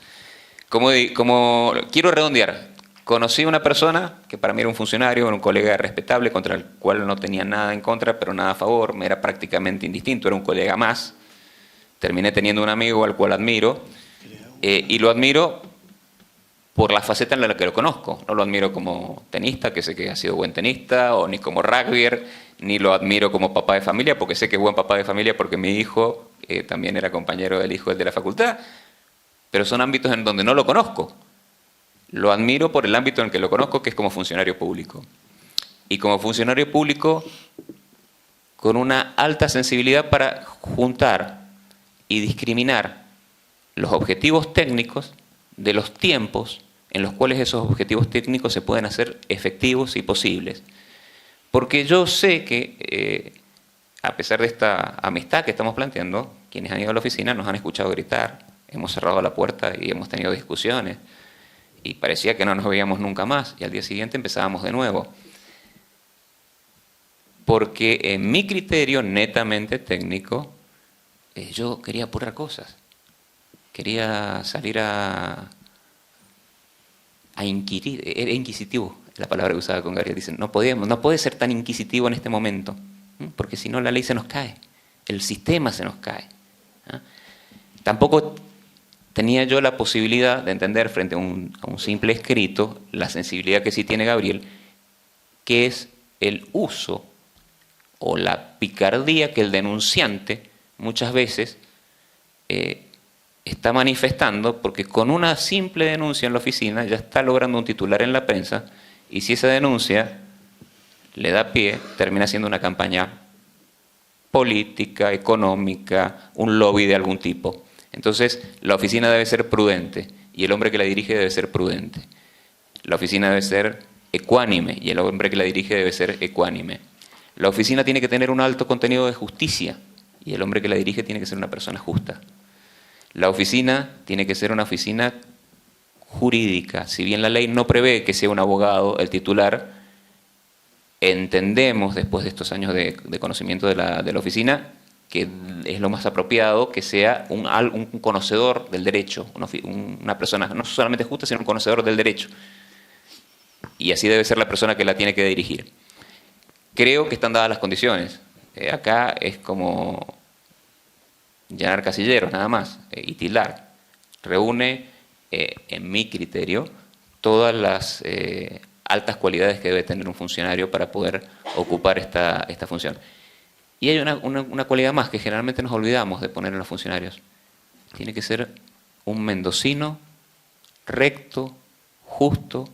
Como quiero redondear, conocí a una persona que para mí era un funcionario, un colega respetable, contra el cual no tenía nada en contra, pero nada a favor, me era prácticamente indistinto, era un colega más. Terminé teniendo un amigo al cual admiro, y lo admiro por la faceta en la que lo conozco. No lo admiro como tenista, que sé que ha sido buen tenista, o ni como rugbyer, ni lo admiro como papá de familia, porque sé que es buen papá de familia porque mi hijo también era compañero del hijo de la facultad, pero son ámbitos en donde no lo conozco. Lo admiro por el ámbito en el que lo conozco, que es como funcionario público. Y como funcionario público, con una alta sensibilidad para juntar y discriminar los objetivos técnicos de los tiempos en los cuales esos objetivos técnicos se pueden hacer efectivos y posibles. Porque yo sé que, a pesar de esta amistad que estamos planteando, quienes han ido a la oficina nos han escuchado gritar, hemos cerrado la puerta y hemos tenido discusiones, y parecía que no nos veíamos nunca más, y al día siguiente empezábamos de nuevo. Porque en mi criterio netamente técnico, yo quería apurar cosas. Quería salir a inquirir. Era inquisitivo, la palabra que usaba con Gabriel. Dicen, no puede ser tan inquisitivo en este momento, porque si no la ley se nos cae, el sistema se nos cae. Tampoco tenía yo la posibilidad de entender frente a un simple escrito la sensibilidad que sí tiene Gabriel, que es el uso o la picardía que el denunciante muchas veces está manifestando, porque con una simple denuncia en la oficina ya está logrando un titular en la prensa, y si esa denuncia le da pie, termina siendo una campaña política, económica, un lobby de algún tipo. Entonces, la oficina debe ser prudente, y el hombre que la dirige debe ser prudente. La oficina debe ser ecuánime, y el hombre que la dirige debe ser ecuánime. La oficina tiene que tener un alto contenido de justicia, y el hombre que la dirige tiene que ser una persona justa. La oficina tiene que ser una oficina jurídica. Si bien la ley no prevé que sea un abogado el titular, entendemos, después de estos años de conocimiento de la oficina, que es lo más apropiado que sea un conocedor del derecho, una persona no solamente justa, sino un conocedor del derecho. Y así debe ser la persona que la tiene que dirigir. Creo que están dadas las condiciones. Acá es como llenar casilleros nada más, y tildar. Reúne, en mi criterio, todas las altas cualidades que debe tener un funcionario para poder ocupar esta función. Y hay una cualidad más que generalmente nos olvidamos de poner en los funcionarios. Tiene que ser un mendocino recto, justo,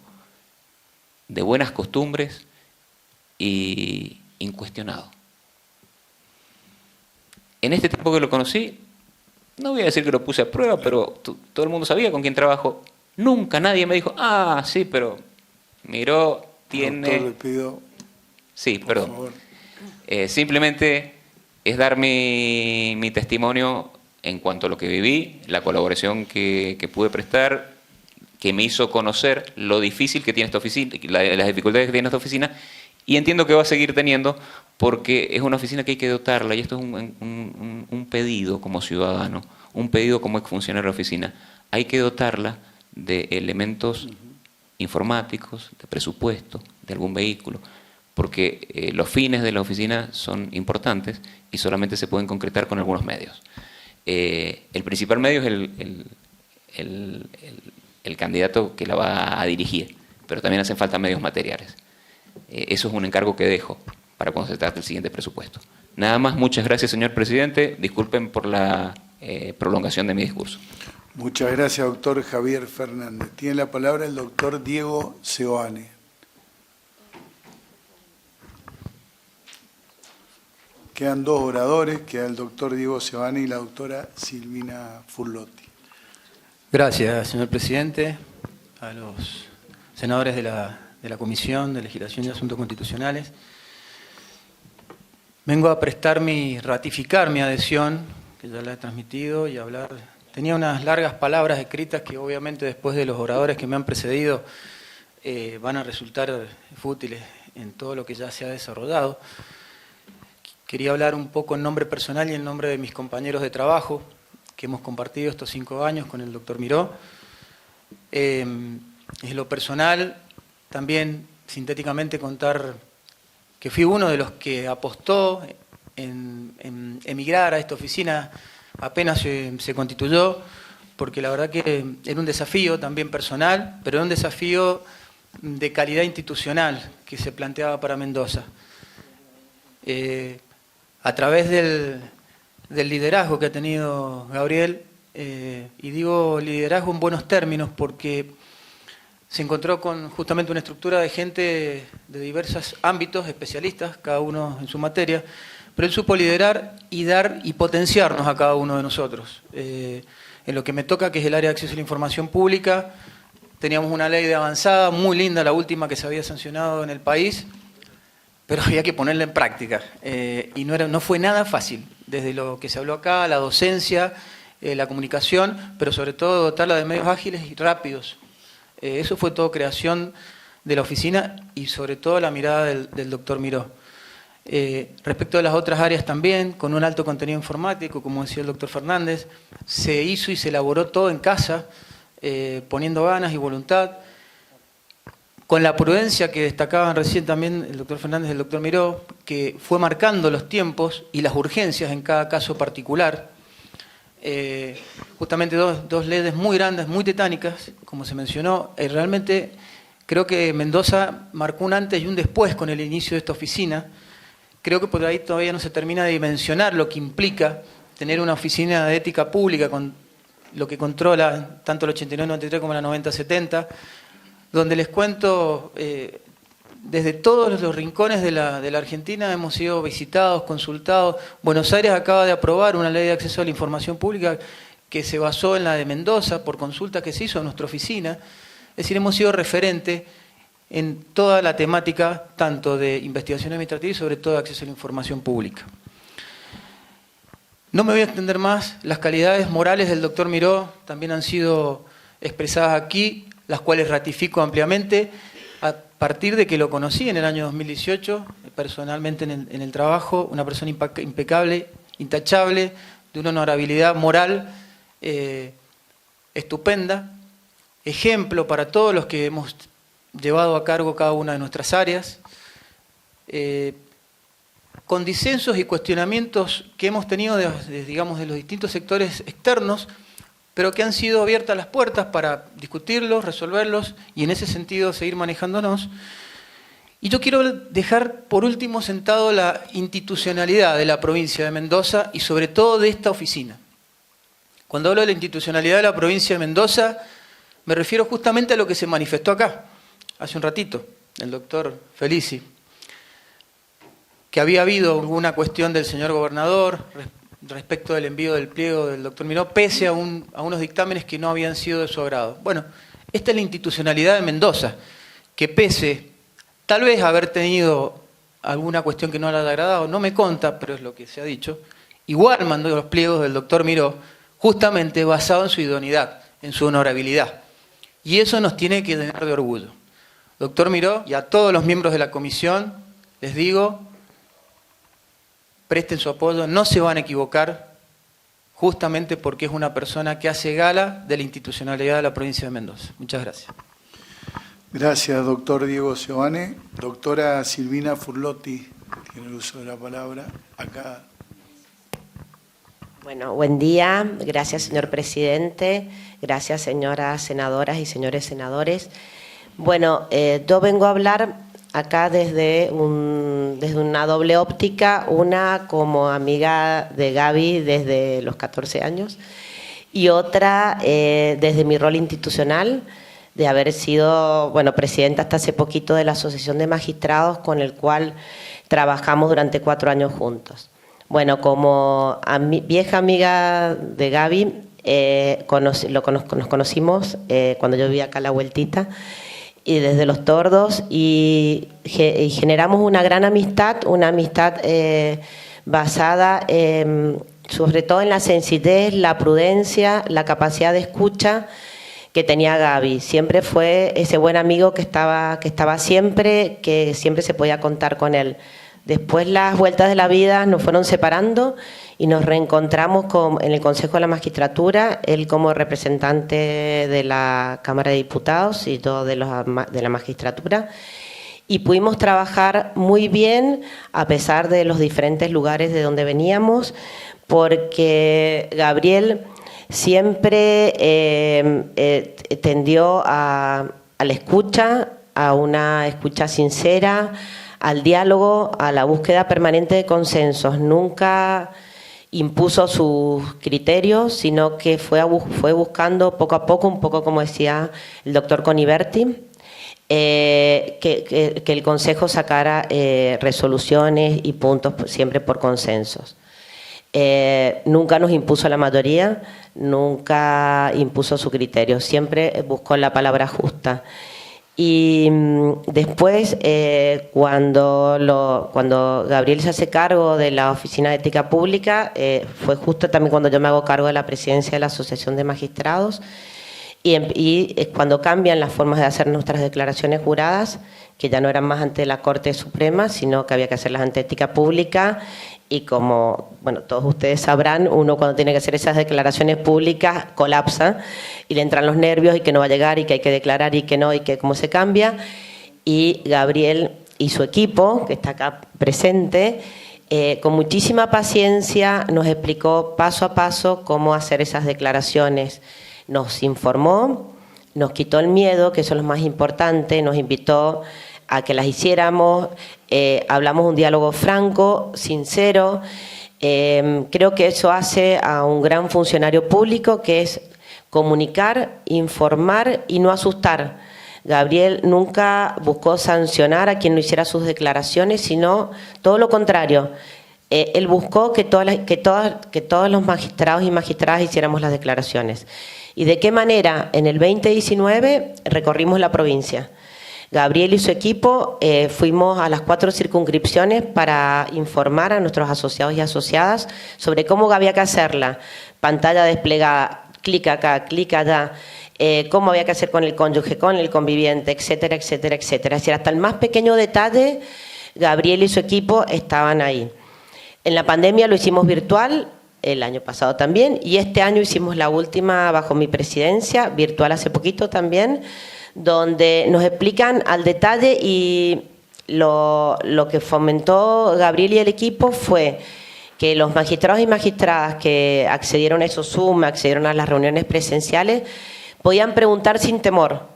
de buenas costumbres y incuestionado. En este tiempo que lo conocí, no voy a decir que lo puse a prueba, pero todo el mundo sabía con quién trabajo. Nunca nadie me dijo, ah, sí, pero Miró tiene... Doctor, le pido, Sí, por perdón. favor. Simplemente es dar mi testimonio en cuanto a lo que viví, la colaboración que pude prestar, que me hizo conocer lo difícil que tiene esta oficina, las dificultades que tiene esta oficina, y entiendo que va a seguir teniendo, porque es una oficina que hay que dotarla, y esto es un pedido como ciudadano, un pedido como exfuncionario de la oficina. Hay que dotarla de elementos informáticos, de presupuesto, de algún vehículo, porque los fines de la oficina son importantes y solamente se pueden concretar con algunos medios. El principal medio es el candidato que la va a dirigir, pero también hacen falta medios materiales. Eso es un encargo que dejo para cuando se trate el siguiente presupuesto. Nada más, muchas gracias, señor presidente. Disculpen por la prolongación de mi discurso. Muchas gracias, doctor Javier Fernández. Tiene la palabra el doctor Diego Seoane. Quedan dos oradores, queda el doctor Diego Seoane y la doctora Silvina Furlotti. Gracias, señor presidente, a los senadores de la Comisión de Legislación y Asuntos Constitucionales. Vengo a ratificar mi adhesión, que ya la he transmitido, y hablar. Tenía unas largas palabras escritas que obviamente después de los oradores que me han precedido van a resultar fútiles en todo lo que ya se ha desarrollado. Quería hablar un poco en nombre personal y en nombre de mis compañeros de trabajo que hemos compartido estos 5 años con el doctor Miró. En lo personal, también sintéticamente contar que fui uno de los que apostó en emigrar a esta oficina apenas se constituyó, porque la verdad que era un desafío también personal, pero era un desafío de calidad institucional que se planteaba para Mendoza. A través del liderazgo que ha tenido Gabriel, y digo liderazgo en buenos términos porque se encontró con justamente una estructura de gente de diversos ámbitos, especialistas, cada uno en su materia, pero él supo liderar y dar y potenciarnos a cada uno de nosotros. En lo que me toca, que es el área de acceso a la información pública, teníamos una ley de avanzada, muy linda, la última que se había sancionado en el país, pero había que ponerla en práctica. Y no fue nada fácil, desde lo que se habló acá, la docencia, la comunicación, pero sobre todo dotarla de medios ágiles y rápidos. Eso fue todo creación de la oficina y sobre todo la mirada del doctor Miró. Respecto de las otras áreas también, con un alto contenido informático, como decía el doctor Fernández, se hizo y se elaboró todo en casa, poniendo ganas y voluntad, con la prudencia que destacaban recién también el doctor Fernández y el doctor Miró, que fue marcando los tiempos y las urgencias en cada caso particular. Justamente dos leyes muy grandes, muy titánicas, como se mencionó. Realmente creo que Mendoza marcó un antes y un después con el inicio de esta oficina. Creo que por ahí todavía no se termina de dimensionar lo que implica tener una oficina de ética pública con lo que controla tanto el 89-93 como la 90-70, donde les cuento, desde todos los rincones de la Argentina hemos sido visitados, consultados. Buenos Aires acaba de aprobar una ley de acceso a la información pública que se basó en la de Mendoza por consulta que se hizo en nuestra oficina. Es decir, hemos sido referente en toda la temática, tanto de investigación administrativa y sobre todo de acceso a la información pública. No me voy a extender más, las calidades morales del doctor Miró también han sido expresadas aquí, las cuales ratifico ampliamente, a partir de que lo conocí en el año 2018, personalmente en el trabajo, una persona impecable, intachable, de una honorabilidad moral estupenda, ejemplo para todos los que hemos llevado a cargo cada una de nuestras áreas, con disensos y cuestionamientos que hemos tenido digamos, de los distintos sectores externos, pero que han sido abiertas las puertas para discutirlos, resolverlos y en ese sentido seguir manejándonos. Y yo quiero dejar por último sentado la institucionalidad de la provincia de Mendoza y sobre todo de esta oficina. Cuando hablo de la institucionalidad de la provincia de Mendoza, me refiero justamente a lo que se manifestó acá, hace un ratito, el doctor Felici, que había habido alguna cuestión del señor gobernador respecto del envío del pliego del doctor Miró, pese a unos dictámenes que no habían sido de su agrado. Bueno, esta es la institucionalidad de Mendoza, que pese tal vez haber tenido alguna cuestión que no le haya agradado, no me consta, pero es lo que se ha dicho, igual mandó los pliegos del doctor Miró, justamente basado en su idoneidad, en su honorabilidad. Y eso nos tiene que llenar de orgullo. Doctor Miró, y a todos los miembros de la comisión, les digo, presten su apoyo, no se van a equivocar, justamente porque es una persona que hace gala de la institucionalidad de la provincia de Mendoza. Muchas gracias. Gracias, doctor Diego Seoane. Doctora Silvina Furlotti tiene el uso de la palabra. Acá. Bueno, buen día. Gracias, señor presidente. Gracias, señoras senadoras y señores senadores. Bueno, yo vengo a hablar acá desde una doble óptica, una como amiga de Gaby desde los 14 años y otra desde mi rol institucional, de haber sido, bueno, presidenta hasta hace poquito de la Asociación de Magistrados, con el cual trabajamos durante 4 años juntos. Bueno, como vieja amiga de Gaby, nos conocimos cuando yo vivía acá a la vueltita, y desde Los Tordos, y generamos una gran amistad, basada sobre todo en la sencillez, la prudencia, la capacidad de escucha que tenía Gaby. Siempre fue ese buen amigo que estaba siempre, que siempre se podía contar con él. Después las vueltas de la vida nos fueron separando y nos reencontramos en el Consejo de la Magistratura, él como representante de la Cámara de Diputados y todo de la magistratura, y pudimos trabajar muy bien a pesar de los diferentes lugares de donde veníamos, porque Gabriel siempre tendió a la escucha, a una escucha sincera, al diálogo, a la búsqueda permanente de consensos. Nunca impuso sus criterios, sino que fue buscando poco a poco, un poco como decía el doctor Coniberti, que el Consejo sacara resoluciones y puntos siempre por consensos. Nunca nos impuso la mayoría, nunca impuso su criterio, siempre buscó la palabra justa. Y después, cuando Gabriel se hace cargo de la Oficina de Ética Pública, fue justo también cuando yo me hago cargo de la presidencia de la Asociación de Magistrados, y es cuando cambian las formas de hacer nuestras declaraciones juradas, que ya no eran más ante la Corte Suprema, sino que había que hacerlas ante Ética Pública. Y como, bueno, todos ustedes sabrán, uno cuando tiene que hacer esas declaraciones públicas colapsa y le entran los nervios y que no va a llegar y que hay que declarar y que no y que cómo se cambia. Y Gabriel y su equipo, que está acá presente, con muchísima paciencia nos explicó paso a paso cómo hacer esas declaraciones. Nos informó, nos quitó el miedo, que eso es lo más importante, nos invitó a que las hiciéramos, hablamos un diálogo franco, sincero. Creo que eso hace a un gran funcionario público, que es comunicar, informar y no asustar. Gabriel nunca buscó sancionar a quien no hiciera sus declaraciones, sino todo lo contrario. Él buscó que todos los magistrados y magistradas hiciéramos las declaraciones. ¿Y de qué manera? En el 2019 recorrimos la provincia. Gabriel y su equipo fuimos a las 4 circunscripciones para informar a nuestros asociados y asociadas sobre cómo había que hacerla. Pantalla desplegada, clic acá, clic allá, cómo había que hacer con el cónyuge, con el conviviente, etcétera, etcétera, etcétera. Es decir, hasta el más pequeño detalle, Gabriel y su equipo estaban ahí. En la pandemia lo hicimos virtual, el año pasado también, y este año hicimos la última bajo mi presidencia, virtual hace poquito también, donde nos explican al detalle, y lo que fomentó Gabriel y el equipo fue que los magistrados y magistradas que accedieron a esos Zoom, accedieron a las reuniones presenciales, podían preguntar sin temor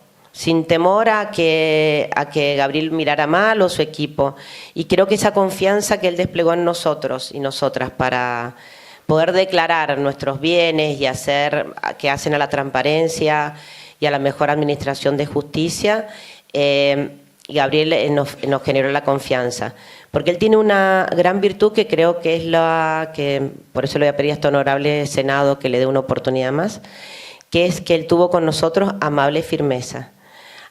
a que Gabriel mirara mal o su equipo. Y creo que esa confianza que él desplegó en nosotros y nosotras para poder declarar nuestros bienes y hacer que hacen a la transparencia y a la mejor administración de justicia, Gabriel nos generó la confianza. Porque él tiene una gran virtud que creo que es la que, por eso le voy a pedir a este honorable Senado que le dé una oportunidad más, que es que él tuvo con nosotros amable firmeza.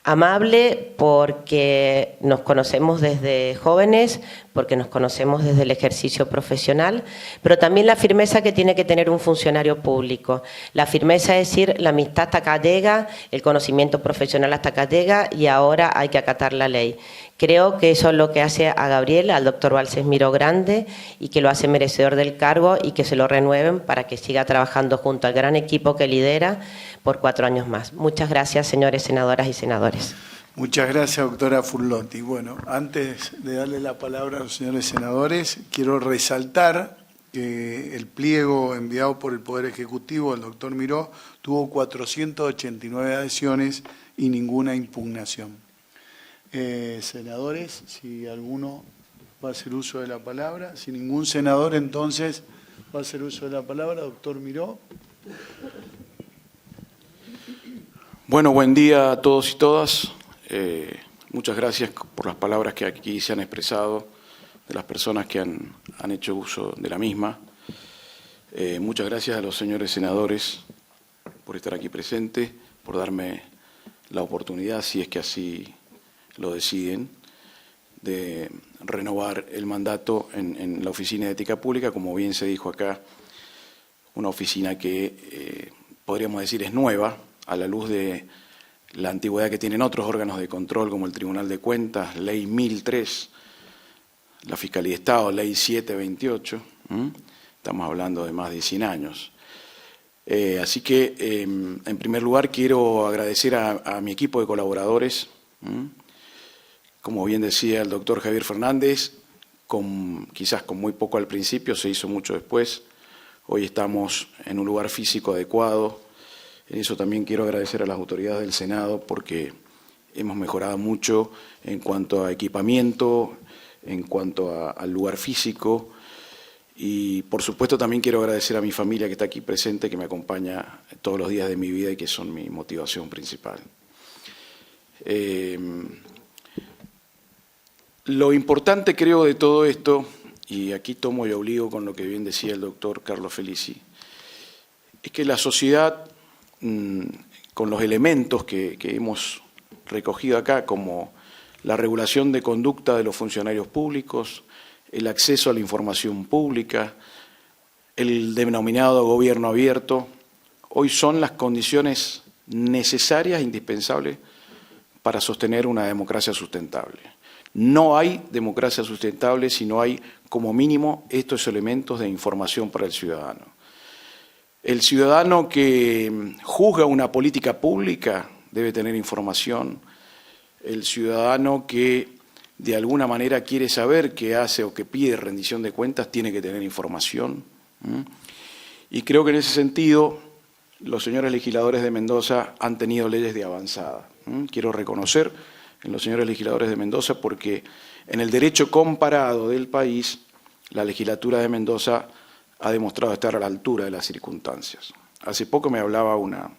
Amable porque nos conocemos desde jóvenes, porque nos conocemos desde el ejercicio profesional, pero también la firmeza que tiene que tener un funcionario público. La firmeza es decir, la amistad hasta acá llega, el conocimiento profesional hasta acá llega y ahora hay que acatar la ley. Creo que eso es lo que hace a Gabriel, al doctor Balses Miró grande y que lo hace merecedor del cargo y que se lo renueven para que siga trabajando junto al gran equipo que lidera por 4 años más. Muchas gracias, señores senadoras y senadores. Muchas gracias, doctora Furlotti. Bueno, antes de darle la palabra a los señores senadores, quiero resaltar que el pliego enviado por el Poder Ejecutivo al doctor Miró tuvo 489 adhesiones y ninguna impugnación. Senadores, si alguno va a hacer uso de la palabra. Si ningún senador, entonces, va a hacer uso de la palabra. Doctor Miró. Bueno, buen día a todos y todas. Muchas gracias por las palabras que aquí se han expresado, de las personas que han hecho uso de la misma. Muchas gracias a los señores senadores por estar aquí presentes, por darme la oportunidad, si es que así lo deciden, de renovar el mandato en la Oficina de Ética Pública, como bien se dijo acá, una oficina que podríamos decir es nueva, a la luz de la antigüedad que tienen otros órganos de control, como el Tribunal de Cuentas, Ley 1003, la Fiscalía de Estado, Ley 728, estamos hablando de más de 100 años. Así que, en primer lugar, quiero agradecer a mi equipo de colaboradores, como bien decía el doctor Javier Fernández, quizás con muy poco al principio, se hizo mucho después. Hoy estamos en un lugar físico adecuado. En eso también quiero agradecer a las autoridades del Senado porque hemos mejorado mucho en cuanto a equipamiento, en cuanto al lugar físico. Y por supuesto también quiero agradecer a mi familia que está aquí presente, que me acompaña todos los días de mi vida y que son mi motivación principal. Lo importante creo de todo esto, y aquí tomo y obligo con lo que bien decía el doctor Carlos Felici, es que la sociedad, con los elementos que hemos recogido acá, como la regulación de conducta de los funcionarios públicos, el acceso a la información pública, el denominado gobierno abierto, hoy son las condiciones necesarias e indispensables para sostener una democracia sustentable. No hay democracia sustentable si no hay, como mínimo, estos elementos de información para el ciudadano. El ciudadano que juzga una política pública debe tener información. El ciudadano que de alguna manera quiere saber qué hace o que pide rendición de cuentas tiene que tener información. Y creo que en ese sentido los señores legisladores de Mendoza han tenido leyes de avanzada. Quiero reconocer en los señores legisladores de Mendoza porque en el derecho comparado del país la legislatura de Mendoza ha demostrado estar a la altura de las circunstancias. Hace poco me hablaba una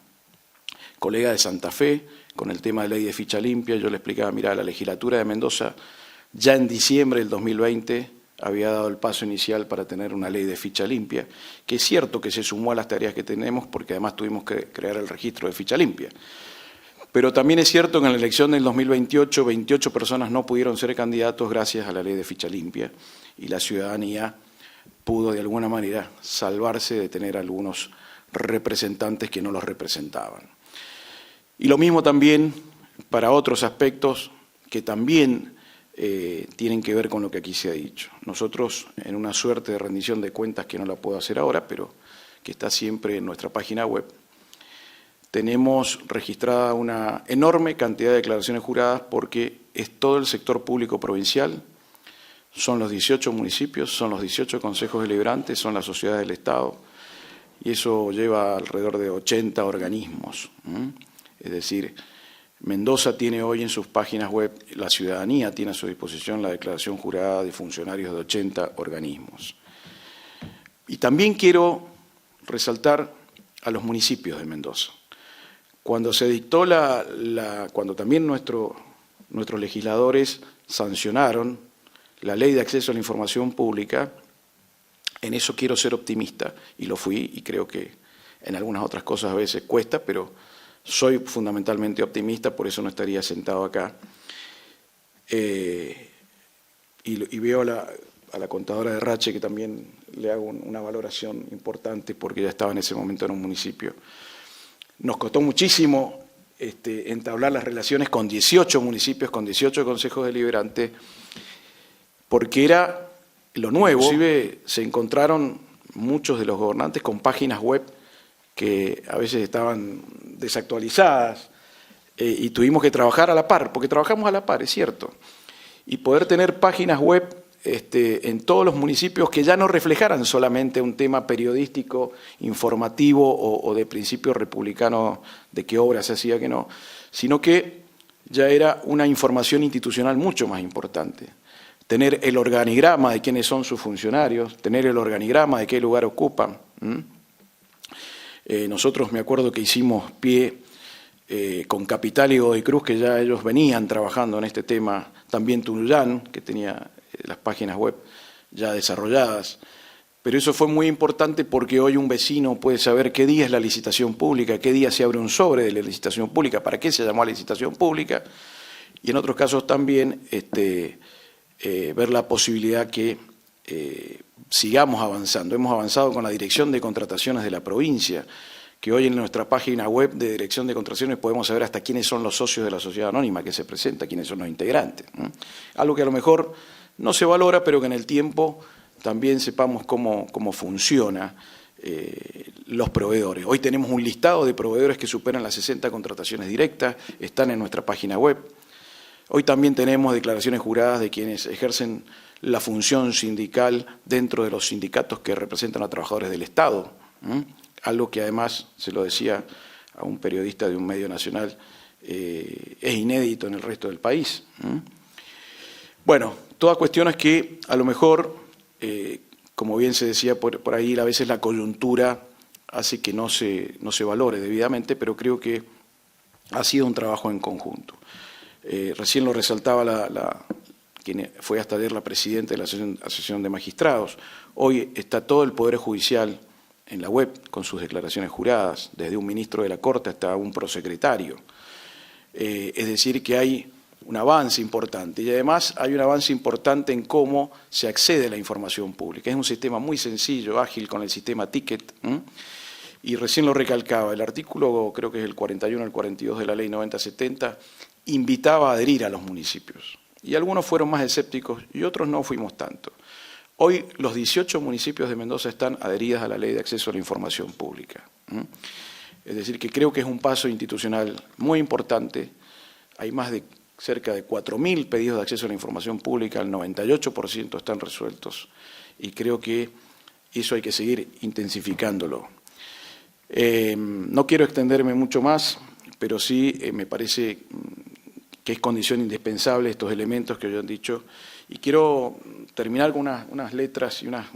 colega de Santa Fe con el tema de ley de ficha limpia. Yo le explicaba, mira, la legislatura de Mendoza ya en diciembre del 2020 había dado el paso inicial para tener una ley de ficha limpia, que es cierto que se sumó a las tareas que tenemos porque además tuvimos que crear el registro de ficha limpia. Pero también es cierto que en la elección del 2028, 28 personas no pudieron ser candidatos gracias a la ley de ficha limpia y la ciudadanía pudo de alguna manera salvarse de tener algunos representantes que no los representaban. Y lo mismo también para otros aspectos que también tienen que ver con lo que aquí se ha dicho. Nosotros, en una suerte de rendición de cuentas que no la puedo hacer ahora, pero que está siempre en nuestra página web, tenemos registrada una enorme cantidad de declaraciones juradas porque es todo el sector público provincial, son los 18 municipios, son los 18 consejos deliberantes, son las sociedades del Estado, y eso lleva alrededor de 80 organismos. Es decir, Mendoza tiene hoy en sus páginas web, la ciudadanía tiene a su disposición la declaración jurada de funcionarios de 80 organismos. Y también quiero resaltar a los municipios de Mendoza. Cuando se dictó cuando también nuestro nuestros legisladores sancionaron la Ley de Acceso a la Información Pública. En eso quiero ser optimista, y lo fui, y creo que en algunas otras cosas a veces cuesta, pero soy fundamentalmente optimista, por eso no estaría sentado acá. Y veo a la contadora de Rache, que también le hago una valoración importante, porque ella estaba en ese momento en un municipio. Nos costó muchísimo entablar las relaciones con 18 municipios, con 18 consejos deliberantes, porque era lo nuevo. Inclusive se encontraron muchos de los gobernantes con páginas web que a veces estaban desactualizadas, y tuvimos que trabajar a la par, porque trabajamos a la par, es cierto, y poder tener páginas web en todos los municipios que ya no reflejaran solamente un tema periodístico, informativo o de principio republicano de qué obra se hacía, que no, sino que ya era una información institucional mucho más importante. Tener el organigrama de quiénes son sus funcionarios, tener el organigrama de qué lugar ocupan. Nosotros me acuerdo que hicimos pie con Capital y Godoy Cruz, que ya ellos venían trabajando en este tema, también Tunuyán, que tenía las páginas web ya desarrolladas, pero eso fue muy importante porque hoy un vecino puede saber qué día es la licitación pública, qué día se abre un sobre de la licitación pública, para qué se llamó a licitación pública, y en otros casos también ver la posibilidad que sigamos avanzando. Hemos avanzado con la Dirección de Contrataciones de la provincia, que hoy en nuestra página web de Dirección de Contrataciones podemos saber hasta quiénes son los socios de la sociedad anónima que se presenta, quiénes son los integrantes. Algo que a lo mejor no se valora, pero que en el tiempo también sepamos cómo funciona los proveedores. Hoy tenemos un listado de proveedores que superan las 60 contrataciones directas, están en nuestra página web. Hoy también tenemos declaraciones juradas de quienes ejercen la función sindical dentro de los sindicatos que representan a trabajadores del Estado. Algo que además, se lo decía a un periodista de un medio nacional, es inédito en el resto del país. Bueno, todas cuestiones que a lo mejor, como bien se decía por ahí, a veces la coyuntura hace que no se valore debidamente, pero creo que ha sido un trabajo en conjunto. Recién lo resaltaba quien fue hasta ayer la presidenta de la Asociación de Magistrados. Hoy está todo el Poder Judicial en la web con sus declaraciones juradas, desde un ministro de la Corte hasta un prosecretario. Es decir, que hay un avance importante, y además hay un avance importante en cómo se accede a la información pública. Es un sistema muy sencillo, ágil, con el sistema Ticket, y recién lo recalcaba, el artículo, creo que es el 41 al 42 de la Ley 9070, invitaba a adherir a los municipios, y algunos fueron más escépticos y otros no fuimos tanto. Hoy los 18 municipios de Mendoza están adheridos a la Ley de Acceso a la Información Pública. Es decir, que creo que es un paso institucional muy importante. Hay más de cerca de 4.000 pedidos de acceso a la información pública, el 98% están resueltos, y creo que eso hay que seguir intensificándolo. No quiero extenderme mucho más, pero sí me parece que es condición indispensable estos elementos que hoy han dicho, y quiero terminar con unas letras y unas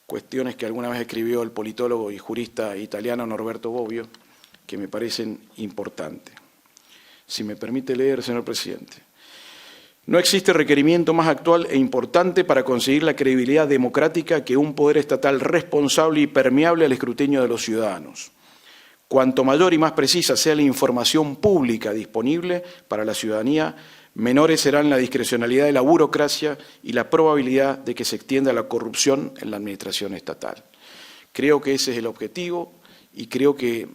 cuestiones que alguna vez escribió el politólogo y jurista italiano Norberto Bobbio, que me parecen importantes. Si me permite leer, señor presidente. No existe requerimiento más actual e importante para conseguir la credibilidad democrática que un poder estatal responsable y permeable al escrutinio de los ciudadanos. Cuanto mayor y más precisa sea la información pública disponible para la ciudadanía, menores serán la discrecionalidad de la burocracia y la probabilidad de que se extienda la corrupción en la administración estatal. Creo que ese es el objetivo, y creo que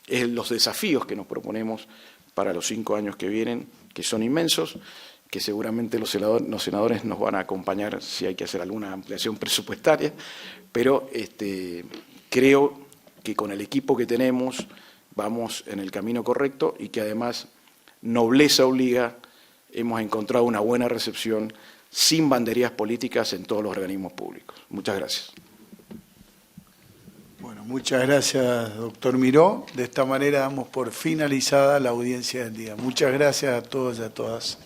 es los desafíos que nos proponemos para los 5 años que vienen, que son inmensos, que seguramente los senadores nos van a acompañar si hay que hacer alguna ampliación presupuestaria, pero creo que con el equipo que tenemos vamos en el camino correcto, y que además nobleza obliga, hemos encontrado una buena recepción sin banderías políticas en todos los organismos públicos. Muchas gracias. Bueno, muchas gracias, doctor Miró. De esta manera damos por finalizada la audiencia del día. Muchas gracias a todos y a todas.